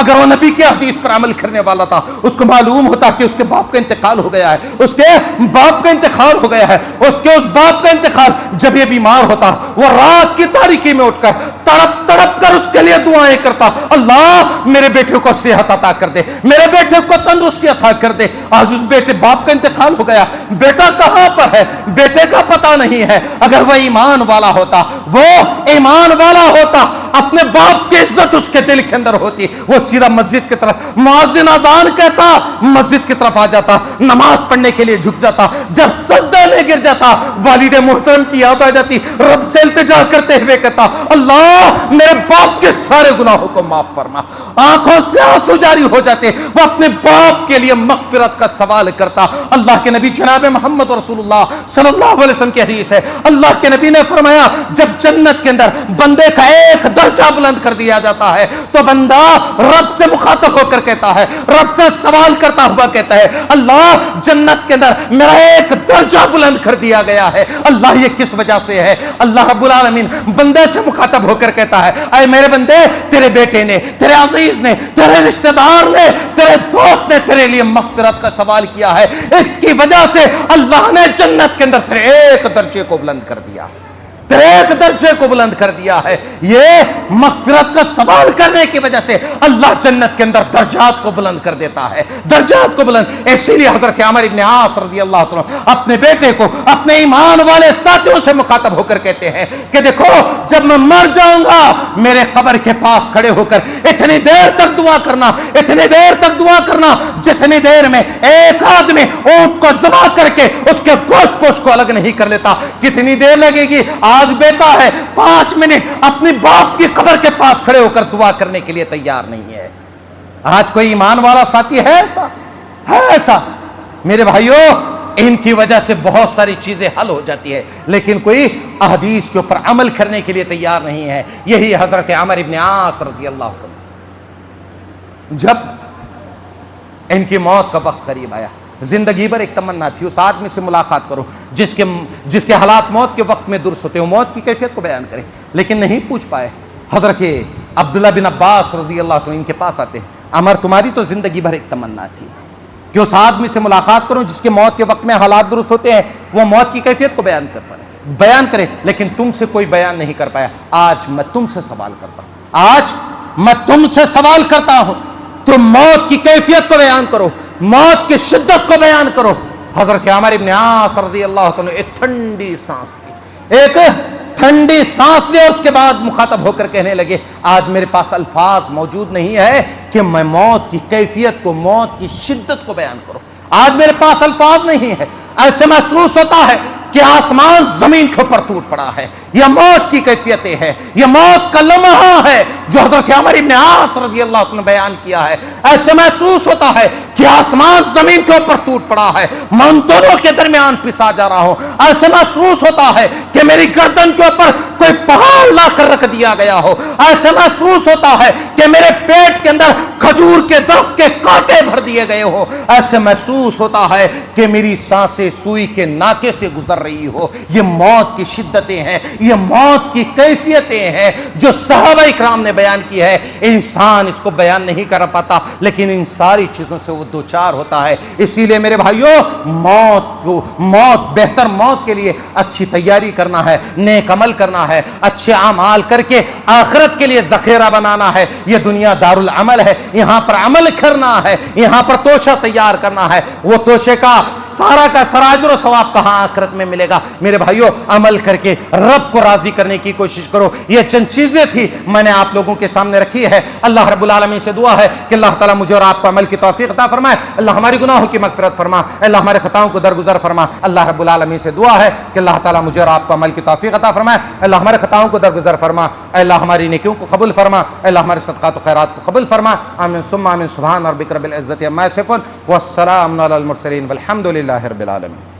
اگر وہ نبی کے حدیث پر عمل کرنے والا تھا، اس کو معلوم ہوتا کہ اس کے باپ کا انتقال ہو گیا ہے، اس کے باپ کا انتقال ہو گیا ہے، اس باپ کا انتقال۔ جب یہ بیمار ہوتا، وہ رات کی تاریکی میں اٹھ کر تڑپ تڑپ کر اس کے لیے دعائیں کرتا، اللہ میرے بیٹے کو صحت عطا کر دے، میرے بیٹے کو تندرستی عطا کر دے۔ آج اس بیٹے باپ کا انتقال ہو گیا، بیٹا کہاں پر ہے؟ بیٹے کا پتہ نہیں ہے۔ اگر وہ ایمان والا ہوتا، وہ ایمان والا ہوتا، اپنے باپ کی عزت اس کے دل کے اندر ہوتی، وہ سیدھا مسجد کی طرف، مؤذن اذان کہتا، مسجد کی طرف آ جاتا، نماز پڑھنے کے لیے جھک جاتا۔ جب سجدے میں گر جاتا، والد محترم کی یاد آ جاتی، رب سے التجا کرتے ہوئے کہتا، اللہ میرے باپ کے سارے گناہوں کو معاف فرما۔ آنکھوں سے آنسو جاری ہو جاتے، وہ اپنے باپ کے لیے مغفرت کا سوال کرتا۔ اللہ کے نبی جناب محمد رسول اللہ صلی اللہ علیہ وسلم کی حدیث ہے، اللہ کے نبی نے فرمایا جب جنت کے اندر بندے کا ایک درجہ بلند کر دیا جاتا ہے تو بندہ رب سے مخاطب ہو کر کہتا ہے، رب سے سوال کرتا ہوا کہتا ہے، اللہ جنت کے اندر میرا ایک درجہ بلند کر دیا گیا ہے۔ اللہ یہ کس وجہ سے ہے؟ اللہ رب العالمین بندے سے مخاطب ہو کر کہتا ہے، اے میرے بندے، تیرے بیٹے نے، تیرے عزیز نے، تیرے رشتہ دار نے، تیرے دوست نے تیرے لیے مغفرت کا سوال کیا ہے، اس کی وجہ سے اللہ نے جنت کے اندر تیرے ایک درجے کو بلند کر دیا، تیرے ایک درجے کو بلند کر دیا ہے۔ یہ مغفرت کا سوال کرنے کی وجہ سے اللہ جنت کے اندر درجات کو بلند کر دیتا ہے، درجات کو بلند۔ اسی لیے حضرت عمر بن عاص رضی اللہ عنہ اپنے بیٹے کو اپنے ایمان والے ساتھیوں سے مخاطب ہو کر کہتے ہیں کہ دیکھو جب میں مر جاؤں گا میرے قبر کے پاس کھڑے ہو کر اتنی دیر تک دعا کرنا، اتنی دیر تک دعا کرنا جتنی دیر میں ایک آدمی اونٹ کو ذبح کر کے اس کے گوشت پوش کو الگ نہیں کر لیتا۔ کتنی دیر لگے گی؟ آج بیٹا ہے 5 منٹ اپنی باپ کی قبر کے پاس کھڑے ہو کر دعا کرنے کے لیے تیار نہیں ہے۔ آج کوئی ایمان والا ساتھی ہے ایسا؟ ہے ایسا؟ میرے بھائیوں، ان کی وجہ سے بہت ساری چیزیں حل ہو جاتی ہے، لیکن کوئی احادیث کے اوپر عمل کرنے کے لیے تیار نہیں ہے۔ یہی حضرت عمر بن عاص رضی اللہ عنہ، جب ان کی موت کا وقت قریب آیا، زندگی بھر ایک تمنا تھی اس آدمی سے ملاقات کروں جس کے حالات موت کے وقت میں درست ہوتے ہوں، موت کی کیفیت کو بیان کریں، لیکن نہیں پوچھ پائے۔ حضرت عبداللہ بن عباس رضی اللہ عنہ ان کے پاس آتے ہیں، عمر تمہاری تو زندگی بھر ایک تمنا تھی کہ اس آدمی سے ملاقات کروں جس کے موت کے وقت میں حالات درست ہوتے ہیں، وہ موت کی کیفیت کو بیان کرے، لیکن تم سے کوئی بیان نہیں کر پایا۔ آج میں تم سے سوال کرتا ہوں، آج میں تم سے سوال کرتا ہوں، تم موت کی کیفیت کو بیان کرو، موت کی شدت کو بیان کرو۔ حضرت عمر بن عاص رضی اللہ عنہ ایک ٹھنڈی سانس لی، ایک ٹھنڈی سانس لی، اور اس کے بعد مخاطب ہو کر کہنے لگے، آج میرے پاس الفاظ موجود نہیں ہے کہ میں موت کی کیفیت کو، موت کی شدت کو بیان کروں، آج میرے پاس الفاظ نہیں ہے۔ ایسے محسوس ہوتا ہے کہ آسمان زمین کے اوپر ٹوٹ پڑا ہے۔ یہ موت کی کیفیتیں ہیں، یہ موت کا لمحہ ہے جو حضرت عمر بن عاص رضی اللہ عنہ نے بیان کیا ہے۔ ایسے محسوس ہوتا ہے کہ آسمان زمین کے اوپر ٹوٹ پڑا ہے، میں ان دونوں کے درمیان پسا جا رہا ہوں۔ ایسے محسوس ہوتا ہے کہ میری گردن کے اوپر کوئی پہاڑ لا کر رکھ دیا گیا ہو۔ ایسے محسوس ہوتا ہے کہ میرے پیٹ کے اندر کھجور کے درخت کے کانٹے بھر دیے گئے ہو۔ ایسے محسوس ہوتا ہے کہ میری سانسیں سوئی کے ناکے سے گزر رہی ہو۔ یہ موت کی شدتیں ہیں، یہ موت کی کیفیتیں ہیں جو صحابہ اکرام نے بیان کی ہے۔ انسان اس کو بیان نہیں کر پاتا، لیکن ان ساری چیزوں سے وہ دوچار ہوتا ہے۔ اسی لیے میرے بھائیوں، بہتر موت کے لیے اچھی تیاری کرنا ہے، نیک عمل کرنا ہے، اچھے اعمال کر کے آخرت کے لیے ذخیرہ بنانا ہے۔ یہ دنیا دارالعمل ہے، یہاں پر عمل کرنا ہے، یہاں پر توشہ تیار کرنا ہے۔ وہ توشے کا سارا کا سارا اجر و ثواب کہاں آخرت میں ملے گا؟ میرے بھائیو عمل کر کے رب کو راضی کرنے کی کوشش کرو. یہ چند چیزیں تھی میں نے آپ لوگوں کے سامنے رکھی ہے. اللہ رب العالمین سے دعا ہے کہ اللہ تعالیٰ مجھے اور آپ کو عمل کی توفیق عطا فرمائے. اللہ ہماری گناہوں کی مغفرت فرما. اللہ ہمارے خطاؤں کو درگزر فرما. اللہ رب العالمین سے دعا ہے کہ اللہ تعالیٰ مجھے اور آپ کو عمل کی توفیق عطا فرمائے. اللہ ہمارے خطاؤں کو درگزر فرما. اللہ ہماری نیکیوں کو قبول فرما. اللہ ہمارے صدقات و خیرات کو قبول فرما. آمین ثم آمین. سبحان ربک رب العزت عما یصفون والسلام علی المرسلین والحمد للہ رب العالمین.